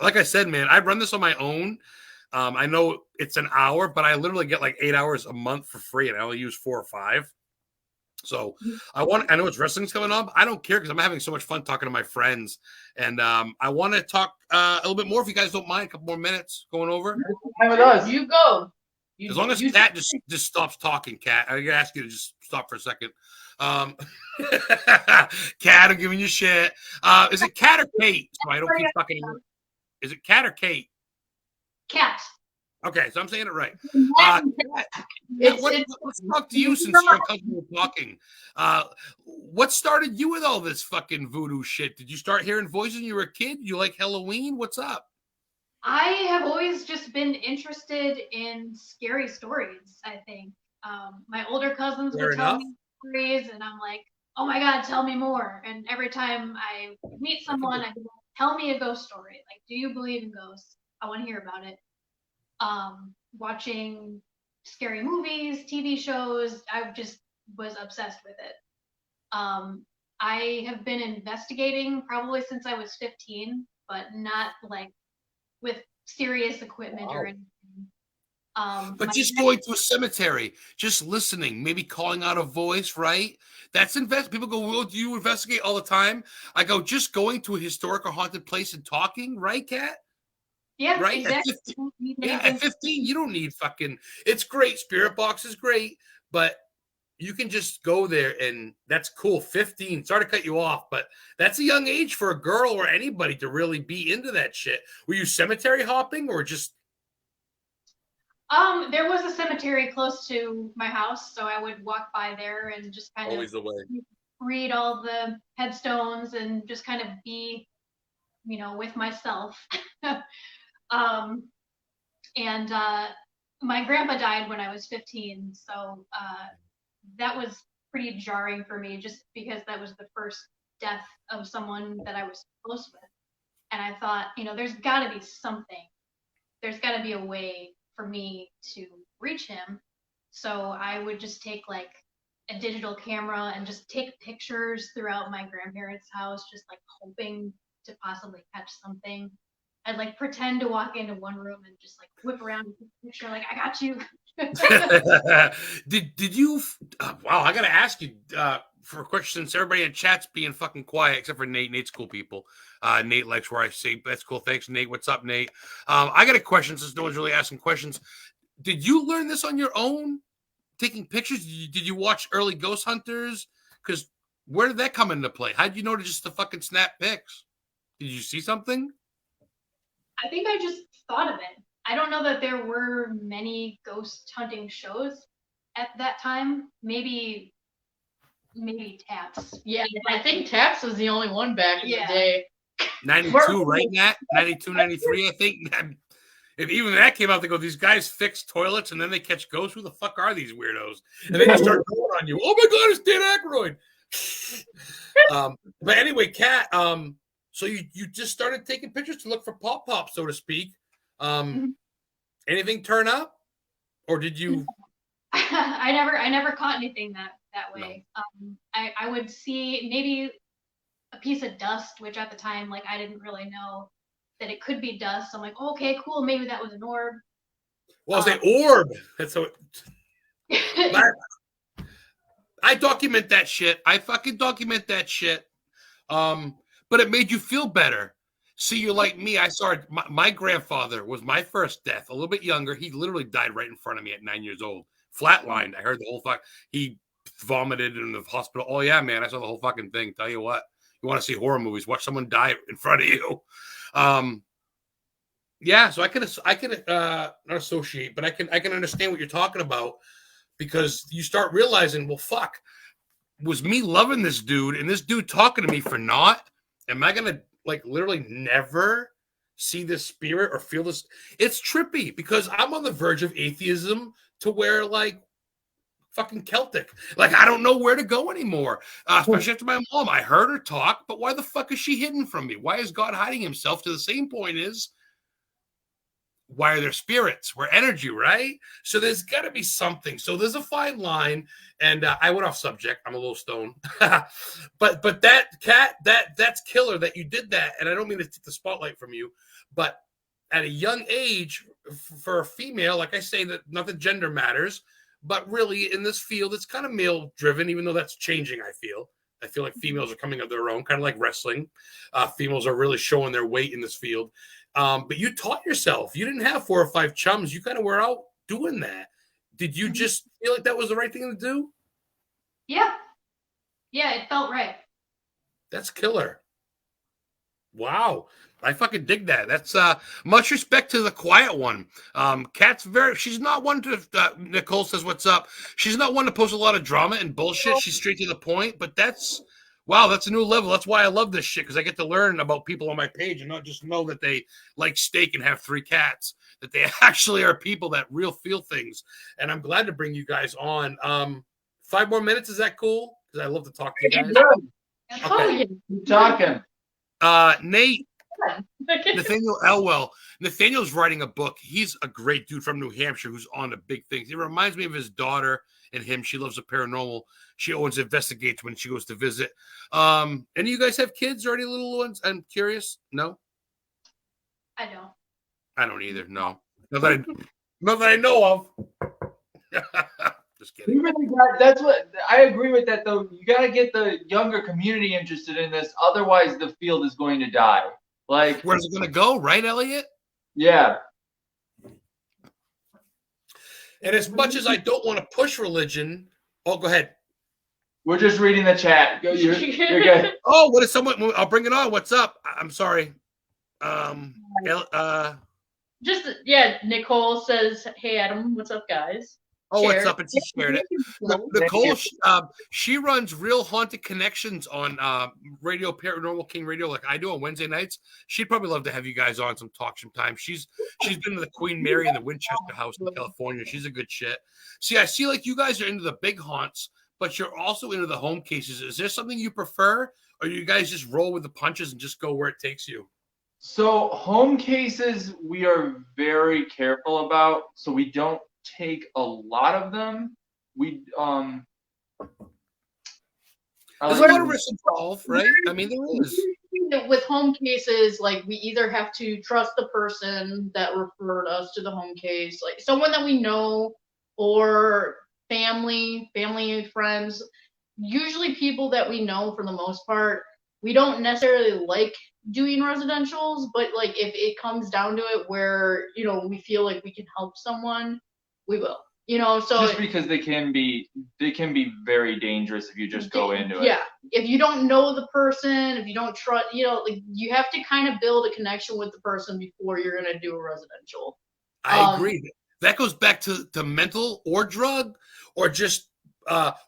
Like I said, man, I run this on my own. I know it's an hour, but I literally get like 8 hours a month for free, and I only use 4 or 5. So I know it's wrestling's coming up. I don't care because I'm having so much fun talking to my friends. And I want to talk a little bit more if you guys don't mind, a couple more minutes going over. Time with us. You go. As long as Kat just stops talking, Kat. I'm gonna ask you to just stop for a second. Kat, I'm giving you shit. Is it Kat or Kate? So I don't keep fucking. Is it Kat or Kate? Cat. Okay, so I'm saying it right. Let's Let's talk to you since you're comfortable talking. What started you with all this fucking voodoo shit? Did you start hearing voices when you were a kid? You like Halloween? What's up? I have always just been interested in scary stories, I think. My older cousins would tell me stories, and I'm like, oh my God, tell me more. And every time I meet someone, I go, tell me a ghost story. Like, do you believe in ghosts? I want to hear about it. Watching scary movies, TV shows, I just was obsessed with it. I have been investigating probably since I was 15, but not like with serious equipment or anything. But just going to a cemetery, just listening, maybe calling out a voice, right? That's People go, well, do you investigate all the time? I go, just going to a historic or haunted place and talking, right, Kat? Yeah, right. exactly. At 15, you don't need fucking. It's great. Spirit box is great, but you can just go there and that's cool. 15. Sorry to cut you off, but that's a young age for a girl or anybody to really be into that shit. Were you cemetery hopping or just? There was a cemetery close to my house, so I would walk by there and just kind Always of the way. read all the headstones and just kind of be, with myself. And my grandpa died when I was 15, so that was pretty jarring for me just because that was the first death of someone that I was close with. And I thought, there's got to be something. There's got to be a way for me to reach him. So I would just take like a digital camera and just take pictures throughout my grandparents' house, just like hoping to possibly catch something. I'd like pretend to walk into one room and just like whip around and take a picture, like, I got you. Did you? Wow, I gotta ask you for a question since everybody in chat's being fucking quiet except for Nate. Nate's cool people. Nate likes where I say that's cool. Thanks, Nate. What's up, Nate? I got a question since no one's really asking questions. Did you learn this on your own, taking pictures? Did you watch early ghost hunters? Because where did that come into play? How did you know to just to fucking snap pics? Did you see something? I think I just thought of it. I don't know that there were many ghost hunting shows at that time. Maybe Taps. Yeah, I think Taps was the only one back in the day. 92, right, Nat? 92, 93, I think. If even that came out, they go, these guys fix toilets and then they catch ghosts. Who the fuck are these weirdos? And then they start going on you. Oh my God, it's Dan Aykroyd. But anyway, Kat, so you just started taking pictures to look for pop, so to speak. Anything turn up? Or did you? I never caught anything that way. No. I would see maybe a piece of dust, which at the time, like, I didn't really know that it could be dust. I'm like, oh, okay, cool. Maybe that was an orb. Well, I'll say orb. That's so. I document that shit. I fucking document that shit. But it made you feel better. See, you're like me. I saw my grandfather was my first death, a little bit younger. He literally died right in front of me at 9 years old. Flatlined. I heard the whole fuck. He vomited in the hospital. Oh, yeah, man. I saw the whole fucking thing. Tell you what. You want to see horror movies, watch someone die in front of you. Yeah, so I can not associate, but I can understand what you're talking about because you start realizing, well, fuck, was me loving this dude and this dude talking to me for naught? Am I gonna like literally never see this spirit or feel this? It's trippy because I'm on the verge of atheism to where like fucking Celtic. Like, I don't know where to go anymore. Especially after my mom. I heard her talk, but why the fuck is she hidden from me? Why is God hiding himself? To the same point is, why are there spirits? We're energy, right? So there's got to be something. So there's a fine line. And I went off subject. I'm a little stoned. but that cat, that's killer that you did that. And I don't mean to take the spotlight from you, but at a young age, for a female, like I say, that not that gender matters, but really in this field, it's kind of male driven, even though that's changing. I feel like females are coming of their own, kind of like wrestling. Females are really showing their weight in this field. But you taught yourself. You didn't have 4 or 5 chums. You kind of were out doing that. Did you just feel like that was the right thing to do? Yeah. Yeah, it felt right. That's killer. Wow. I fucking dig that. That's much respect to the quiet one. Kat's she's not one to, Nicole says, what's up? She's not one to post a lot of drama and bullshit. She's straight to the point, but wow, that's a new level. That's why I love this shit, because I get to learn about people on my page and not just know that they like steak and have 3 cats, that they actually are people that real feel things. And I'm glad to bring you guys on. 5 more minutes, is that cool? Because I love to talk to you guys. Okay. Keep talking. Nate, Nathaniel Elwell. Nathaniel's writing a book. He's a great dude from New Hampshire who's on the big things. It reminds me of his daughter and him. She loves the paranormal. She always investigates when she goes to visit. Any of you guys have kids or any little ones? I'm curious. No? I don't. I don't either. No. Not that I know of. Just kidding. That's what I agree with that, though. You got to get the younger community interested in this. Otherwise, the field is going to die. Like, where's it going to go? Right, Eliot? Yeah. And as much as I don't want to push religion, go ahead. We're just reading the chat. You're good. Oh, what is someone? I'll bring it on. What's up? I'm sorry. Nicole says, "Hey Adam, what's up, guys?" Oh, what's up? And she shared it. Nicole, she runs Real Haunted Connections on Radio Paranormal King Radio, like I do on Wednesday nights. She'd probably love to have you guys on sometime. She's been to the Queen Mary and the Winchester House in California. She's a good shit. See, I see like you guys are into the big haunts, but you're also into the home cases. Is there something you prefer, or you guys just roll with the punches and just go where it takes you? So home cases we are very careful about, so we don't take a lot of them. There's a lot of risk involved, right? I mean, there is. With home cases, like we either have to trust the person that referred us to the home case, like someone that we know, or family, friends. Usually people that we know for the most part. We don't necessarily like doing residentials, but like if it comes down to it where, we feel like we can help someone, we will. So just because they can be very dangerous if you just go into it. Yeah. If you don't know the person, if you don't trust, you have to kind of build a connection with the person before you're going to do a residential. I agree. That goes back to mental or drug or just,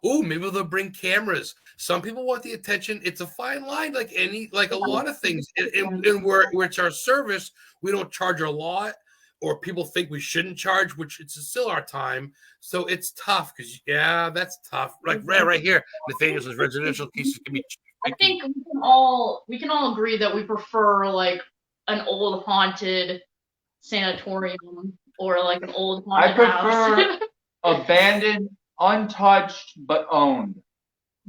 maybe they'll bring cameras. Some people want the attention. It's a fine line, like a lot of things. And where it's our service, we don't charge a lot, or people think we shouldn't charge, which it's still our time. So it's tough because, that's tough. Like right here, Nathaniel's residential cases can be. I think we can all agree that we prefer like an old haunted sanatorium or like an old haunted house. I prefer abandoned, untouched, but owned.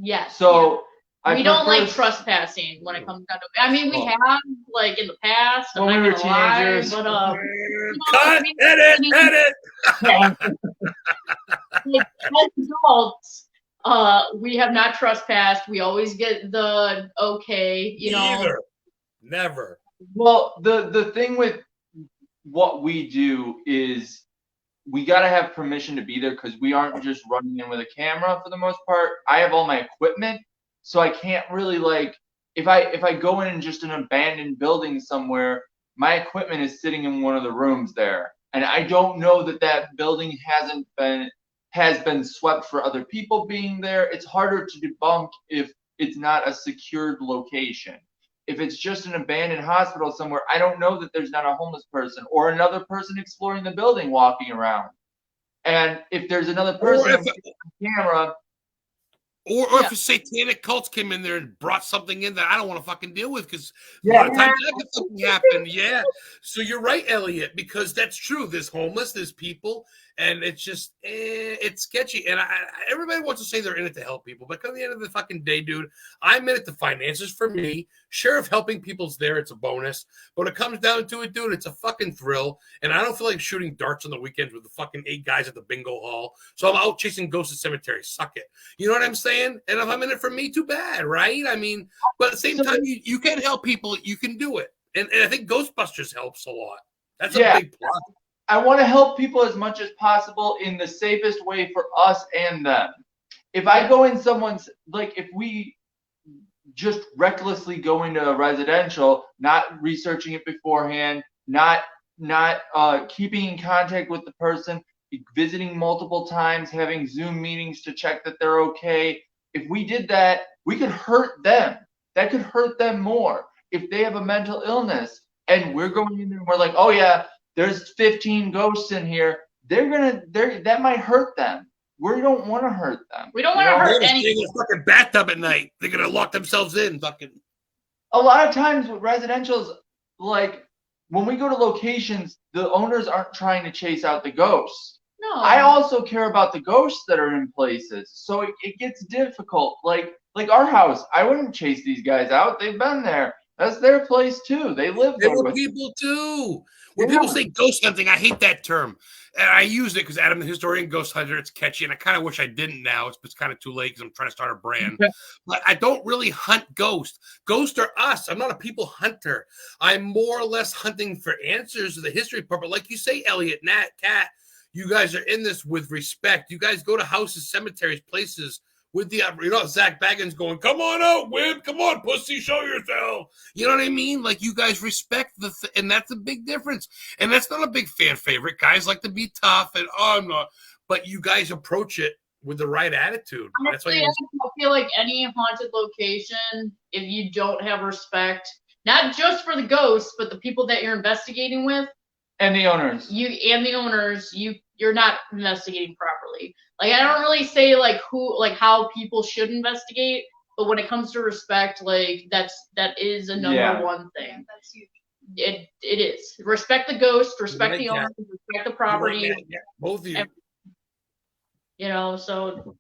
Yes. So we don't like trespassing when it comes down to it. I mean, we have like in the past. When we were teenagers. But cut, edit. Like, as adults, we have not trespassed. We always get the okay, Neither. Never. Well, the thing with what we do is we got to have permission to be there because we aren't just running in with a camera for the most part. I have all my equipment, so I can't really if I go in just an abandoned building somewhere, my equipment is sitting in one of the rooms there, and I don't know that building has been swept for other people being there. It's harder to debunk if it's not a secured location. If it's just an abandoned hospital somewhere, I don't know that there's not a homeless person or another person exploring the building walking around. And if there's another person on camera, or if a satanic cult came in there and brought something in that I don't want to fucking deal with, because a Yeah. lot of times that can fucking happen. Yeah. So you're right, Eliot, because that's true. There's homeless, there's people, and it's just it's sketchy. And everybody wants to say they're in it to help people, but at the end of the fucking day, dude, I'm in it to finances for me. Sure, if helping people's there, it's a bonus. But when it comes down to it, dude, it's a fucking thrill. And I don't feel like shooting darts on the weekends with the fucking 8 guys at the bingo hall. So I'm out chasing ghosts at cemeteries. Suck it. You know what I'm saying? And if I'm in it for me, too bad, right? I mean, but at the same time, you can help people. You can do it. And I think Ghostbusters helps a lot. That's a big plus. I want to help people as much as possible in the safest way for us and them. If I go in someone's, like, if we just recklessly go into a residential, not researching it beforehand, not keeping in contact with the person, visiting multiple times, having Zoom meetings to check that they're okay. If we did that, we could hurt them. That could hurt them more. If they have a mental illness and we're going in there and we're like, oh yeah, there's 15 ghosts in here, that might hurt them. We don't want to hurt them. We don't want to hurt anyone. In a fucking bathtub at night. They're gonna lock themselves in. Fucking. A lot of times with residentials, like when we go to locations, the owners aren't trying to chase out the ghosts. No. I also care about the ghosts that are in places, so it gets difficult. Like our house, I wouldn't chase these guys out. They've been there. That's their place too. They live there. There were people too. When people say ghost hunting, I hate that term. And I use it because Adam, the historian, ghost hunter, it's catchy, and I kind of wish I didn't now. It's kind of too late because I'm trying to start a brand. But I don't really hunt ghosts. Ghosts are us. I'm not a people hunter. I'm more or less hunting for answers to the history part. But like you say, Eliot, Nat, Kat, you guys are in this with respect. You guys go to houses, cemeteries, places with the, Zach Baggins going, come on out, Wib, come on, pussy, show yourself. You know what I mean? Like, you guys respect and that's a big difference. And that's not a big fan favorite. Guys like to be tough and, I'm not. But you guys approach it with the right attitude. Honestly, I feel like any haunted location, if you don't have respect, not just for the ghosts, but the people that you're investigating with, and the owners, you're not investigating properly. Like, I don't really say like how people should investigate, but when it comes to respect, like that is a number one thing. Yeah, that's huge. It is. Respect the ghost, respect the owners, respect the property. Yeah, both of you. So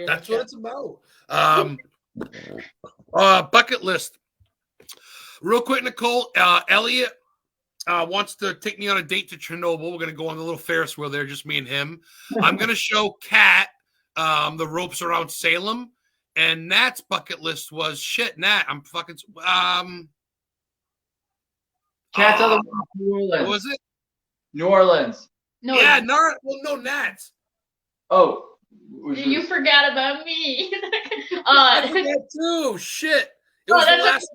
that's what it's about. Bucket list. Real quick, Nicole. Eliot wants to take me on a date to Chernobyl. We're going to go on the little Ferris wheel there, just me and him. I'm going to show Kat the ropes around Salem. And Nat's bucket list was, Nat, I'm fucking... Kat's other one, New Orleans. What was it? New Orleans. No, yeah, no, Nat's. Oh. You forgot about me. I forgot too. Shit. That's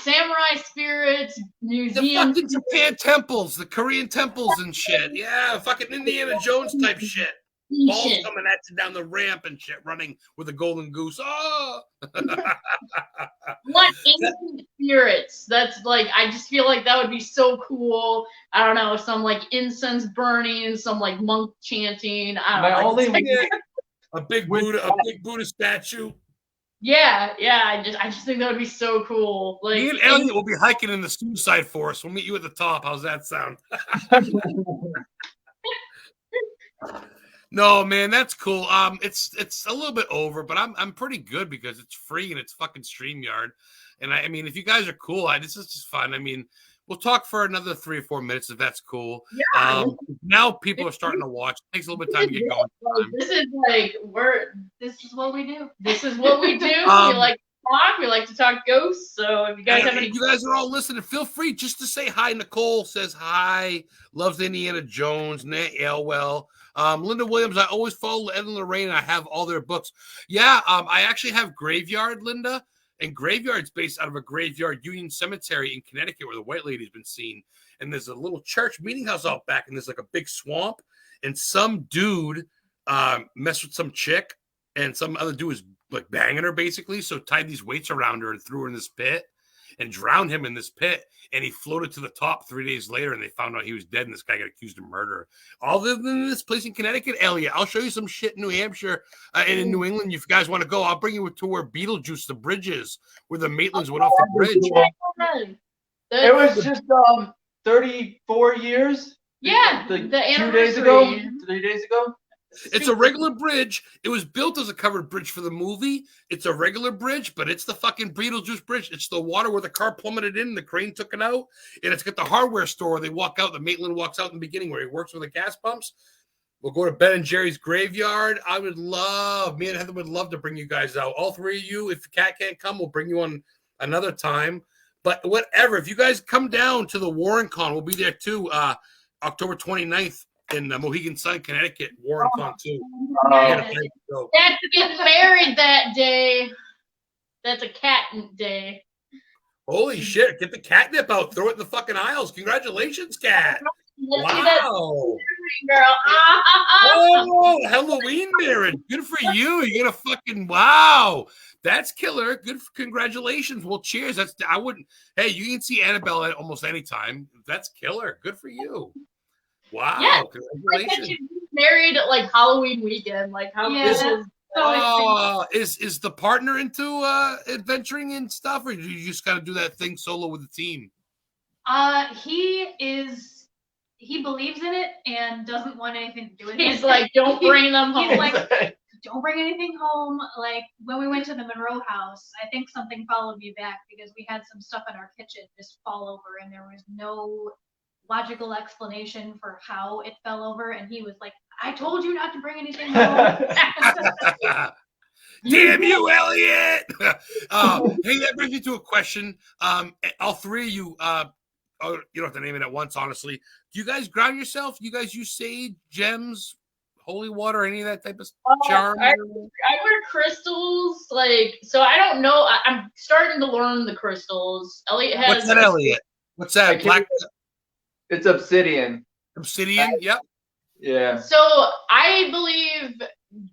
samurai spirits, museums. The fucking Japan temples, the Korean temples and shit. Yeah, fucking Indiana Jones type shit. Balls coming at you down the ramp and shit, running with a golden goose. Oh! What ancient spirits? That's like, I just feel like that would be so cool. I don't know, some like incense burning, some like monk chanting. I don't know. A big Buddha statue. Yeah. I just think that would be so cool. Like, me and Eliot will be hiking in the suicide forest. We'll meet you at the top. How's that sound? No, man, that's cool. It's a little bit over, but I'm pretty good because it's free and it's fucking StreamYard. And I mean, if you guys are cool, this is just fun. I mean, we'll talk for another 3 or 4 minutes if that's cool. Yeah. Now people are starting to watch. It takes a little bit of time to get going. This is like this is what we do. This is what we do. We like to talk. We like to talk ghosts. So if you guys have any, you guys are all listening, feel free just to say hi. Nicole says hi. Loves Indiana Jones. Nat Elwell. Linda Williams, I always follow Ed and Lorraine, and I have all their books. Yeah, I actually have Graveyard, Linda, and Graveyard's based out of a graveyard, Union Cemetery in Connecticut, where the White Lady's been seen. And there's a little church meeting house out back, and there's like a big swamp, and some dude messed with some chick, and some other dude was like banging her basically, so tied these weights around her and threw her in this pit. and drowned him in this pit. And he floated to the top 3 days later, and they found out he was dead, and this guy got accused of murder. All than this place in Connecticut, Eliot, I'll show you some shit in New Hampshire and in New England. If you guys want to go, I'll bring you to where Beetlejuice, the bridges, where the Maitlands went off the bridge. It was just 34 years. Yeah, Like the 2 days ago, anniversary. 3 days ago. It's a regular bridge. It was built as a covered bridge for the movie. It's a regular bridge, but it's the fucking Beetlejuice bridge. It's the water where the car plummeted in, the crane took it out, and it's got the hardware store where they walk out. The Maitland walks out in the beginning where he works with the gas pumps. We'll go to Ben and Jerry's graveyard. Me and Heather would love to bring you guys out. All three of you, if Kat can't come, we'll bring you on another time. But whatever, if you guys come down to the Warren Con, we'll be there too, October 29th. In Mohegan Sun, Connecticut, Warren Con 2. Dad gets married that day. That's a cat day. Holy shit, get the catnip out. Throw it in the fucking aisles. Congratulations, Kat. Wow. Girl. Oh, Halloween marriage. Good for you. You're going to fucking, wow. That's killer. Good. Congratulations. Well, cheers. Hey, you can see Annabelle at almost any time. That's killer. Good for you. Wow. Yeah. Congratulations. Married at like Halloween weekend. Like how is the partner into adventuring and stuff, or do you just gotta do that thing solo with the team? He believes in it and doesn't want anything to do with it. He's like, don't bring them home. He's like, don't bring anything home. Like when we went to the Monroe house, I think something followed me back because we had some stuff in our kitchen just fall over and there was no logical explanation for how it fell over, and he was like, I told you not to bring anything home. Damn you, Eliot. Hey, that brings me to a question. All three of you, you don't have to name it at once, honestly. Do you guys ground yourself? You guys use sage, gems, holy water, any of that type of charm? I wear crystals, so I don't know. I'm starting to learn the crystals. Eliot has. What's that, Eliot? What's that? Black. It's obsidian. Obsidian, yep. Yeah. So I believe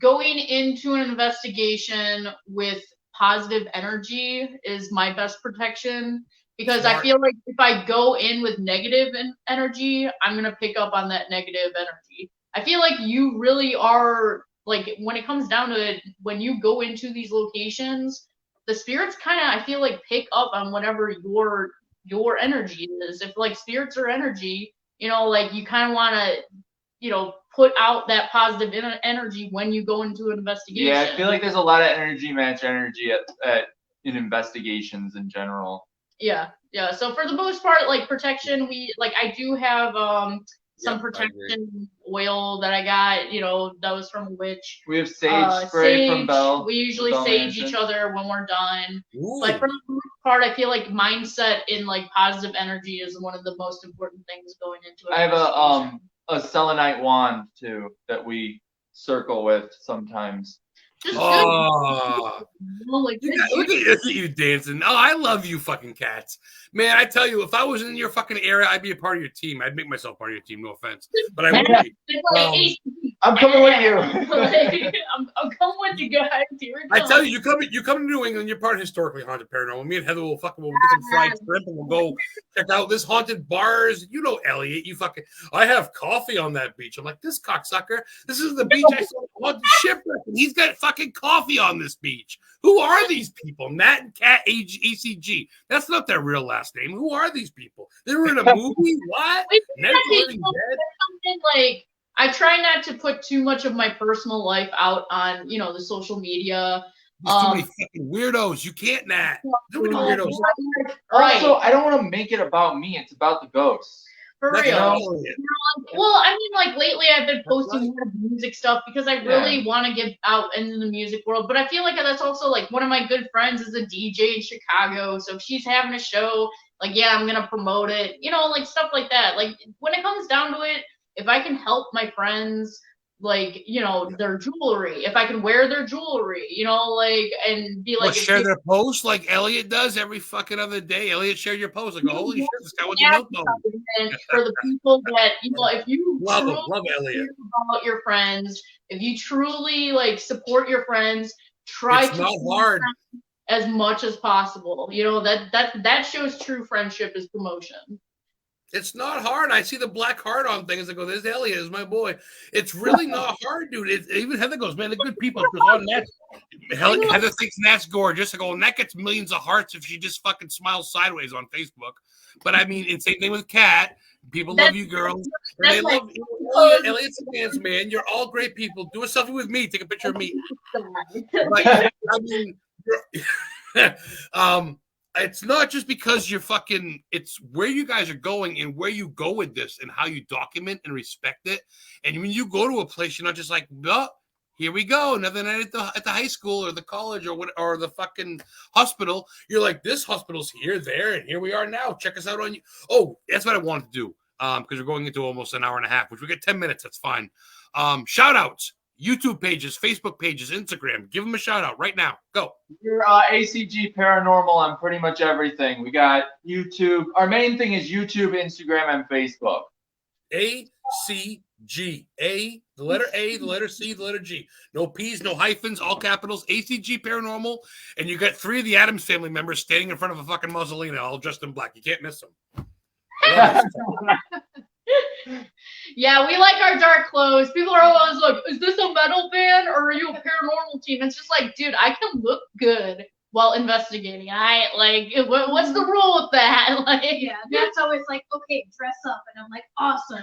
going into an investigation with positive energy is my best protection, because Smart. I feel like if I go in with negative energy, I'm going to pick up on that negative energy. I feel like you really are, like, when it comes down to it, when you go into these locations, the spirits kind of, I feel like, pick up on whatever your energy is. If like spirits are energy, you kind of want to, put out that positive energy when you go into an investigation. Yeah, I feel like there's a lot of match energy in investigations in general. Yeah. So for the most part, like protection, I do have some protection oil that I got, that was from a witch. We have sage spray from Belle. We usually sage each other when we're done. Ooh. But for the most part, I feel like mindset in like positive energy is one of the most important things going into it. I have a selenite wand too that we circle with sometimes. Oh, look at you dancing. Oh, I love you fucking cats. Man, I tell you, if I was in your fucking area, I'd be a part of your team. I'd make myself part of your team, no offense. But I would be. I'm coming with you. I'm coming with you guys. Here I tell you, you come to New England, you're part of Historically Haunted Paranormal. Me and Heather we'll get some fried shrimp and we'll go check out this haunted bars. You know, Eliot, I have coffee on that beach. I'm like, this cocksucker. This is the beach I saw haunted shipwreck, and he's got fucking coffee on this beach. Who are these people? Matt and Kat ACG. That's not their real last name. Who are these people? They were in a movie? What? Never Living Dead? I try not to put too much of my personal life out on, the social media. There's too many fucking weirdos. You can't, Nat. Too many weirdos. Right. Also, I don't want to make it about me. It's about the ghosts. For That's real. Eliot. Well, I mean, lately I've been posting more music stuff because I really want to get out into the music world. But I feel like that's also, one of my good friends is a DJ in Chicago. So if she's having a show, I'm going to promote it. Stuff like that. When it comes down to it, if I can help my friends, their jewelry, if I can wear their jewelry, and be like, share their posts like Eliot does every fucking other day. Eliot shared your post. Holy shit, this guy wants a milk bone. And for the people that, if you love truly Eliot. care about your friends, if you truly support your friends, try it's to not hard. as much as possible. You know, that shows true friendship is promotion. It's not hard. I see the black heart on things. I go, "There's Eliot, is my boy." It's really not hard, dude. Even Heather goes, "Man, the good people." She goes, "Oh, Heather thinks Nat's gorgeous." I go, "And Nat gets millions of hearts if she just fucking smiles sideways on Facebook." But I mean, it's the same thing with Kat. People love you, girls. And they love Eliot's a fans, man. You're all great people. Do a selfie with me. Take a picture of me. Like, I mean, it's not just because you're fucking, it's where you guys are going and where you go with this and how you document and respect it. And when you go to a place, you're not just like, oh, here we go, another night at the high school or the college or the fucking hospital. You're like, this hospital's here, there, and here we are now. Check us out on you. Oh, that's what I wanted to do because we're going into almost an hour and a half, which we get 10 minutes. That's fine. Shout outs. YouTube pages, Facebook pages, Instagram. Give them a shout out right now. Go. Your ACG Paranormal on pretty much everything. We got YouTube. Our main thing is YouTube, Instagram, and Facebook. ACG. The letter A, the letter C, the letter G. No P's, no hyphens, all capitals. ACG Paranormal. And you got 3 of the Addams family members standing in front of a fucking mausoleum, all dressed in black. You can't miss them. Yeah, we like our dark clothes. People are always like, is this a metal band or are you a paranormal team? It's just like, dude, I can look good while investigating. What's the rule with that? Like, Yeah, that's always like, okay, dress up. And I'm like, awesome.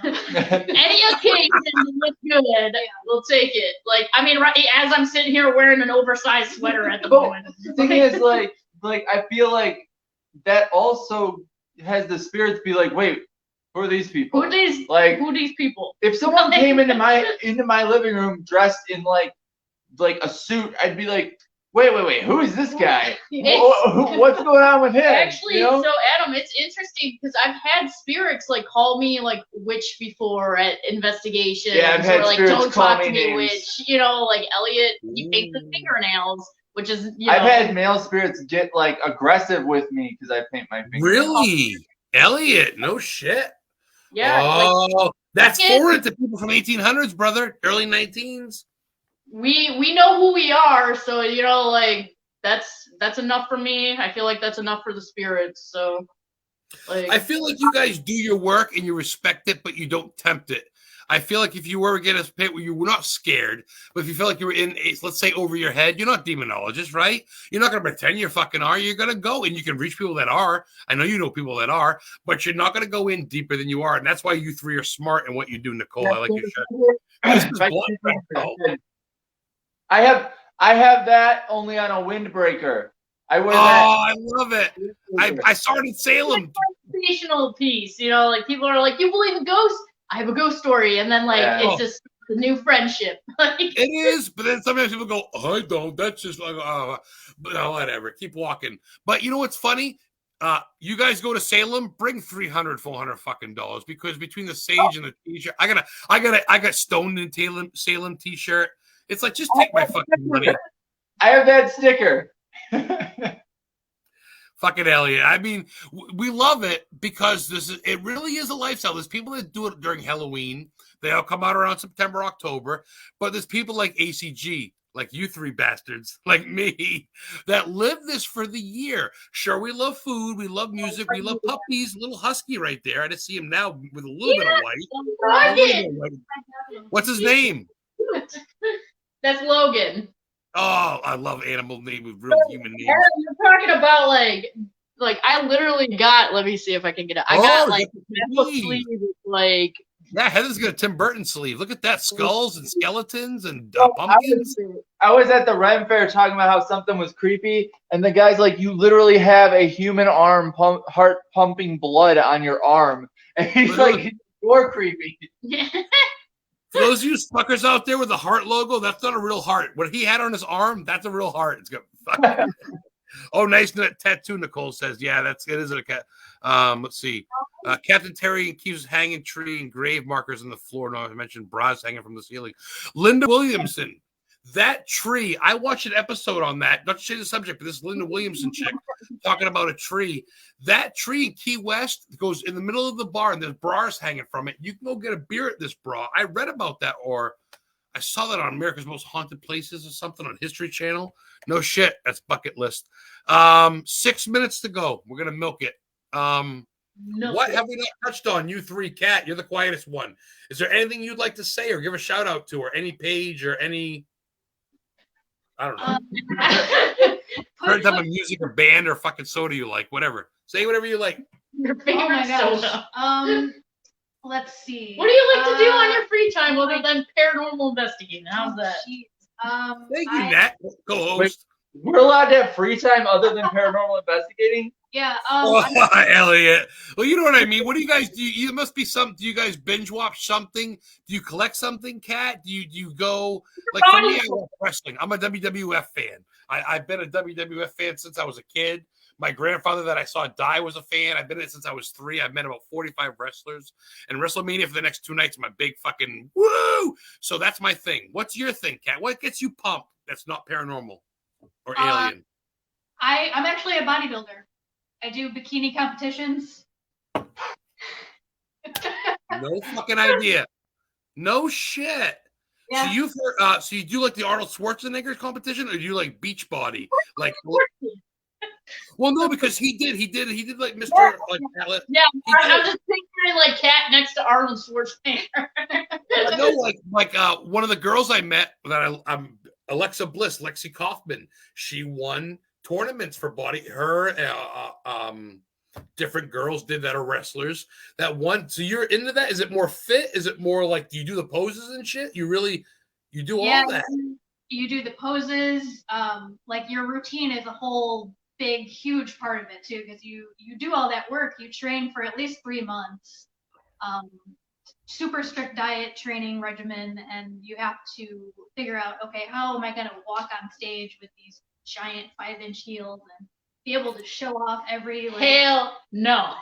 any occasion to look good, we'll take it. Like, I mean, right as I'm sitting here wearing an oversized sweater at the moment. The thing is, like I feel like that also has the spirit to be like, wait, who are these people? Who these people? If someone came into my living room dressed in like a suit, I'd be like, wait, who is this guy? What's going on with him? Actually, you know? So Adam, it's interesting because I've had spirits like call me like witch before at investigations. Yeah, I've had or like spirits don't call talk me to me, names. witch. You know, like Eliot, he paints his fingernails, which is I've had male spirits get like aggressive with me because I paint my fingernails. Really? Eliot, no shit. Yeah. Oh, that's foreign to people from 1800s, brother. Early 19s. We know who we are, so you know, like that's enough for me. I feel like that's enough for the spirits. So, like, I feel like you guys do your work and you respect it, but you don't tempt it. I feel like if you were to get a pit where you were not scared, but if you felt like you were in, let's say, over your head, you're not demonologist, right? You're not going to pretend you fucking are. You're going to go and you can reach people that are. I know you know people that are, but you're not going to go in deeper than you are. And that's why you 3 are smart in what you do, Nicole. I like your shit. I have that only on a windbreaker. I wear that. I love it. I saw it in Salem. Sensational piece, you know, like people are like, you believe in ghosts? I have a ghost story, and then like it's just the new friendship. It is, but then sometimes people go, I don't. That's just like, but whatever. Keep walking. But you know what's funny? You guys go to Salem, bring $300-400 fucking dollars because between the sage and the t-shirt, I got stoned in Salem t-shirt. It's like just take my fucking money. I have that sticker. Fucking Eliot. I mean, we love it because it really is a lifestyle. There's people that do it during Halloween. They all come out around September, October. But there's people like ACG, like you 3 bastards, like me, that live this for the year. Sure, we love food. We love music. We love puppies. Little husky right there. I just see him now with a little bit of white. What's his name? That's Logan. Oh, I love animal name with real human names. You're talking about like I literally got. Let me see if I can get it. I got like sleeve, like. Yeah, Heather's got a Tim Burton sleeve. Look at that, skulls and skeletons and pumpkins. I was at the Ren Fair talking about how something was creepy, and the guy's like, "You literally have a human arm, heart pumping blood on your arm," and he's like, "You're creepy." For those of you suckers out there with the heart logo, that's not a real heart. What he had on his arm, that's a real heart. It's got oh, nice tattoo, Nicole says. Yeah, it is a cat. Let's see. Captain Terry keeps hanging tree and grave markers on the floor. No, I mentioned bras hanging from the ceiling. Linda Williamson. That tree, I watched an episode on that. Not to change the subject, but this Linda Williamson chick talking about a tree. That tree in Key West goes in the middle of the bar, and there's bras hanging from it. You can go get a beer at this bra. I read about that, or I saw that on America's Most Haunted Places or something on History Channel. No shit, that's bucket list. 6 minutes to go. We're gonna milk it. What have we not touched on? You three, Kat, you're the quietest one. Is there anything you'd like to say or give a shout out to, or any page or any? I don't know. Current type of music or band or fucking soda you like, whatever. Say whatever you like. Your favorite soda. Let's see. What do you like to do on your free time other than paranormal investigating? How's that? Thank you, Nat, co-host. We're allowed to have free time other than paranormal investigating? Yeah. Elliot. Well, you know what I mean. What do you guys do? You must be some. Do you guys binge watch something? Do you collect something, Kat? Do you go like for me? I love wrestling. I'm a WWF fan. I've been a WWF fan since I was a kid. My grandfather that I saw die was a fan. I've been in it since I was 3. I've met about 45 wrestlers. And WrestleMania for the next 2 nights, my big fucking woo. So that's my thing. What's your thing, Kat? What gets you pumped that's not paranormal or alien? I'm actually a bodybuilder. I do bikini competitions. No fucking idea. No shit. Yeah. So you do like the Arnold Schwarzenegger competition, or do you like Beachbody? Like, well, no, because he did like Mr. like Eliot. Yeah, I'm just picturing like Kat next to Arnold Schwarzenegger. No, like one of the girls I met that I'm Alexa Bliss, Lexi Kaufman. She won tournaments for body. Her different girls did that, are wrestlers that won. So you're into that? Is it more fit? Is it more like, do you do the poses and shit? You do all that? You do the poses. Like your routine is a whole big, huge part of it too, because you do all that work. You train for at least 3 months. Super strict diet, training regimen, and you have to figure out, okay, how am I going to walk on stage with these giant 5-inch heels and be able to show off every Hell no.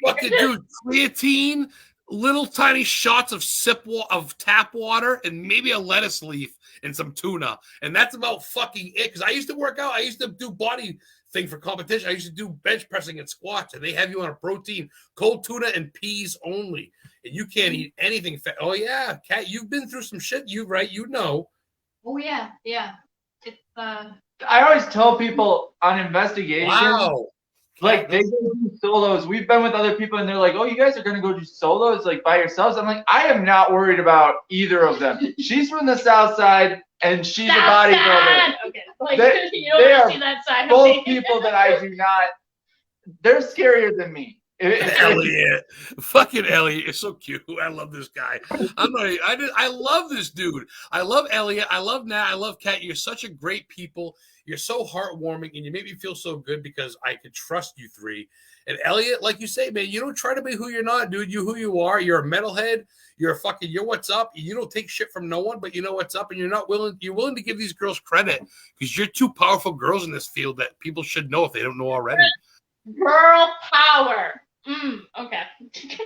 Fucking dude, creatine, little tiny shots of tap water, and maybe a lettuce leaf and some tuna, and that's about fucking it. Because I used to work out, I used to do body thing for competition. I used to do bench pressing and squats, and they have you on a protein, cold tuna and peas only, and you can't eat anything fat. Oh yeah, Kat, you've been through some shit. You know. Oh yeah. It's I always tell people on investigation, like they go do solos. We've been with other people, and they're like, "Oh, you guys are gonna go do solos like by yourselves?" I'm like, I am not worried about either of them. She's from the South Side, and she's a bodybuilder. Okay, like you don't want to see that side. Both people that I do not. They're scarier than me. Eliot, fucking Eliot, you're so cute. I love this guy. I love this dude. I love Eliot. I love Nat. I love Kat. You're such a great people. You're so heartwarming, and you make me feel so good because I could trust you three. And Eliot, like you say, man, you don't try to be who you're not, dude. You who you are. You're a metalhead. You're what's up. You don't take shit from no one, but you know what's up, and you're willing to give these girls credit because you're two powerful girls in this field that people should know if they don't know already. Girl power. Okay.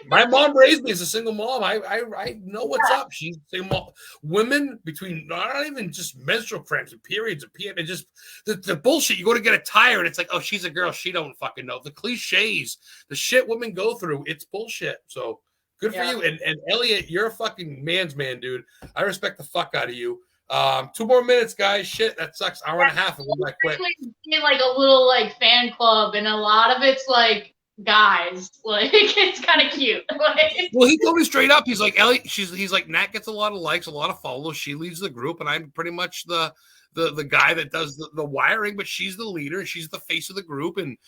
My mom raised me as a single mom. I know what's up. She's a single mom. Women between not even just menstrual cramps and periods and PM, and just the bullshit. You go to get a tire and it's like, oh, she's a girl. She don't fucking know. The cliches, the shit women go through, it's bullshit. So good for you. And Eliot, you're a fucking man's man, dude. I respect the fuck out of you. 2 more minutes, guys. Shit, that sucks. Hour and a half. And we might quit. Like a little like fan club, and a lot of it's like guys, like it's kind of cute. Like, well, he told me straight up, he's like, Ellie, he's like, Nat gets a lot of likes, a lot of follows, she leads the group, and I'm pretty much the guy that does the wiring, but she's the leader, she's the face of the group, and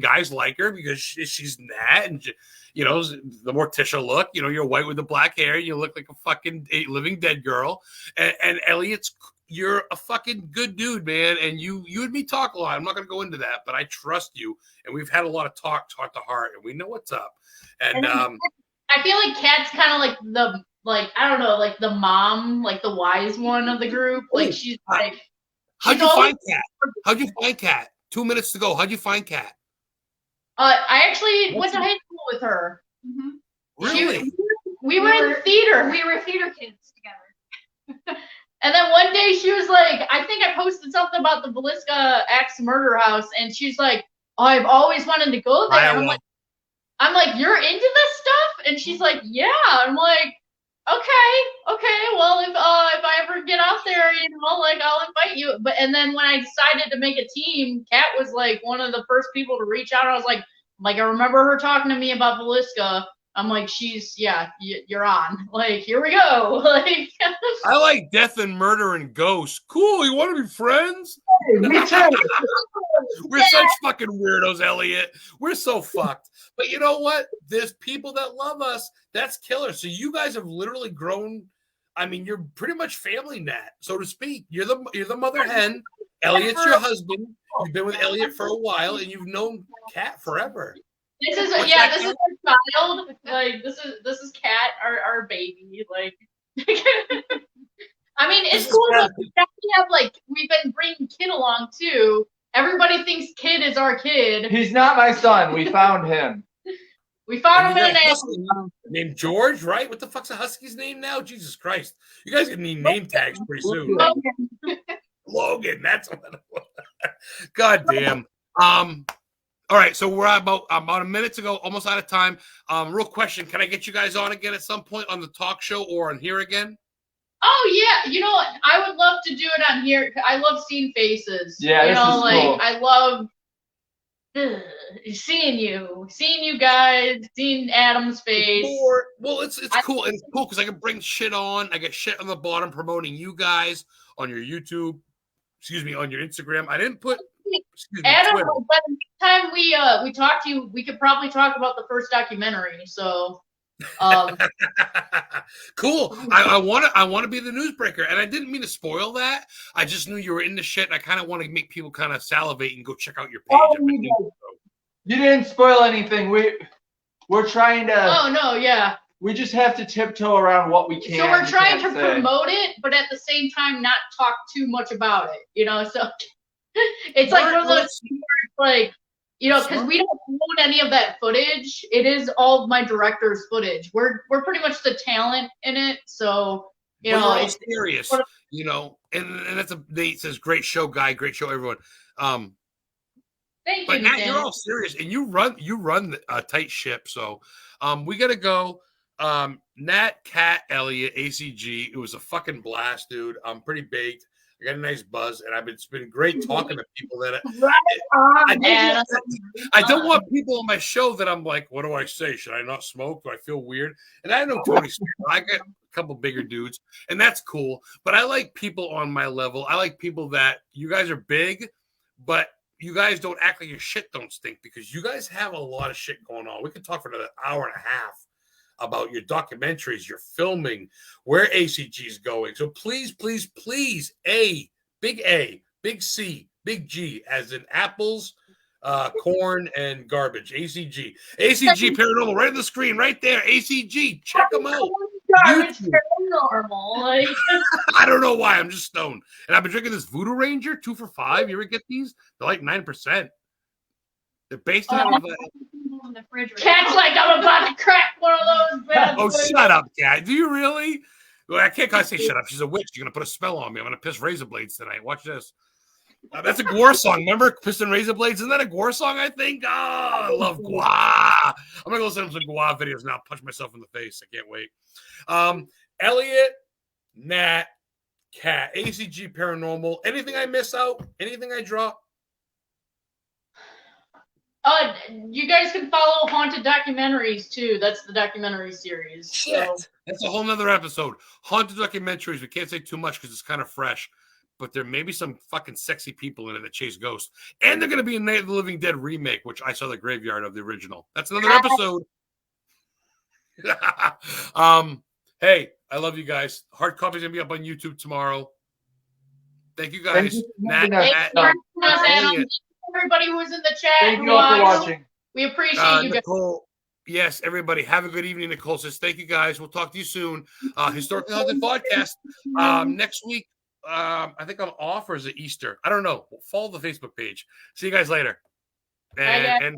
guys like her because she's Nat, and you know, the Morticia look, you know, you're white with the black hair, you look like a fucking living dead girl, and Elliot's, you're a fucking good dude, man, and you and me talk a lot. I'm not going to go into that, but I trust you, and we've had a lot of talk to heart, and we know what's up. And I feel like Kat's kind of like I don't know, like the mom, like the wise one of the group. Like she's like, how'd you find Kat? How'd you find Kat? 2 minutes to go. How'd you find Kat? I actually went to high school with her. Mm-hmm. Really? We were in theater. We were theater kids together. And then one day she was like, I think I posted something about the Villisca Axe Murder House, and she's like, oh, I've always wanted to go there. I'm like, you're into this stuff? And she's like, yeah. I'm like, Okay. Well, if I ever get out there, like I'll invite you. And then when I decided to make a team, Kat was like one of the first people to reach out. I was like, I remember her talking to me about Velisca. I'm like, you're on. Like, here we go. Like, I like death and murder and ghosts. Cool. You want to be friends? Hey, me too. We're such fucking weirdos, Eliot. We're so fucked. But you know what? There's people that love us. That's killer. So you guys have literally grown. I mean, you're pretty much family net, so to speak. You're the mother hen. Eliot's your husband. You've been with Eliot for a while, and you've known Kat forever. This is our child. Like, this is Kat, our baby. Like, I mean, it's cool that we have we've been bringing Kid along too. Everybody thinks Kid is our kid. He's not my son. We found him. We found him in an named George, right? What the fuck's a husky's name now? Jesus Christ! You guys gonna need name tags pretty soon. Logan, that's what it was. God damn. All right, so we're about a minute to go, almost out of time. Real question: can I get you guys on again at some point on the talk show or on here again? Oh yeah, I would love to do it on here. I love seeing faces. Yeah, this is cool. I love seeing you guys, seeing Adam's face. Well, it's cool. And it's cool because I can bring shit on. I get shit on the bottom promoting you guys on your YouTube. Excuse me, on your Instagram. I didn't put. Adam, Twitter. by the next time we talk to you, we could probably talk about the first documentary. So. Cool. I want to be the newsbreaker, and I didn't mean to spoil that. I just knew you were into shit. And I kind of want to make people kind of salivate and go check out your page. You didn't spoil anything. We're trying to. Oh no, yeah. We just have to tiptoe around what we can. So we're trying to promote it, but at the same time, not talk too much about it. So it's like one of those like. Because we don't own any of that footage. It is all of my director's footage. We're pretty much the talent in it. So, it's serious, and that's Nate says, great show, guy. Great show, everyone. Thank you. But Nat, you're all serious, and you run a tight ship. So, we got to go. Nat, Kat, Eliot, ACG. It was a fucking blast, dude. I'm pretty baked. I got a nice buzz, and it's been great talking to people that I don't want people on my show that I'm like, what do I say? Should I not smoke? Do I feel weird? And I know Tony Smith. I got a couple bigger dudes, and that's cool. But I like people on my level. I like people that you guys are big, but you guys don't act like your shit don't stink because you guys have a lot of shit going on. We could talk for another hour and a half about your documentaries, your filming, where ACG is going. So please, please, please, big C, big G, as in apples, corn, and garbage. ACG Paranormal, right on the screen, right there. ACG, check them out. It's Paranormal. Like. I don't know why. I'm just stoned. And I've been drinking this Voodoo Ranger, 2 for $5. You ever get these? They're like 9%. They're based on the fridge. Cat's like, I'm about to crack one of those bad Oh, shut up, Cat. Do you really? Well, I can't say shut up. She's a witch. You're going to put a spell on me. I'm going to piss razor blades tonight. Watch this. That's a Gwar song. Remember Piston Razor Blades? Isn't that a Gwar song, I think? Oh, I love Gwar. I'm going to go send some Gwar videos now. Punch myself in the face. I can't wait. Eliot, Nat, Kat, ACG Paranormal. Anything I miss out? Anything I drop? You guys can follow Haunted Documentaries too. That's the documentary series. Shit. So. That's a whole nother episode. Haunted Documentaries. We can't say too much because it's kind of fresh. But there may be some fucking sexy people in it that chase ghosts. And they're going to be in Night of the Living Dead remake, which I saw the graveyard of the original. That's another episode. Hey, I love you guys. Hard copy's going to be up on YouTube tomorrow. Thank you guys. Everybody who was in the chat. Thank you all for watching. We appreciate you guys. Nicole, yes, everybody. Have a good evening. Nicole says, thank you guys. We'll talk to you soon. Historically Haunted VODCAST. Next week, I think I'm off, or is it Easter? I don't know. Follow the Facebook page. See you guys later. And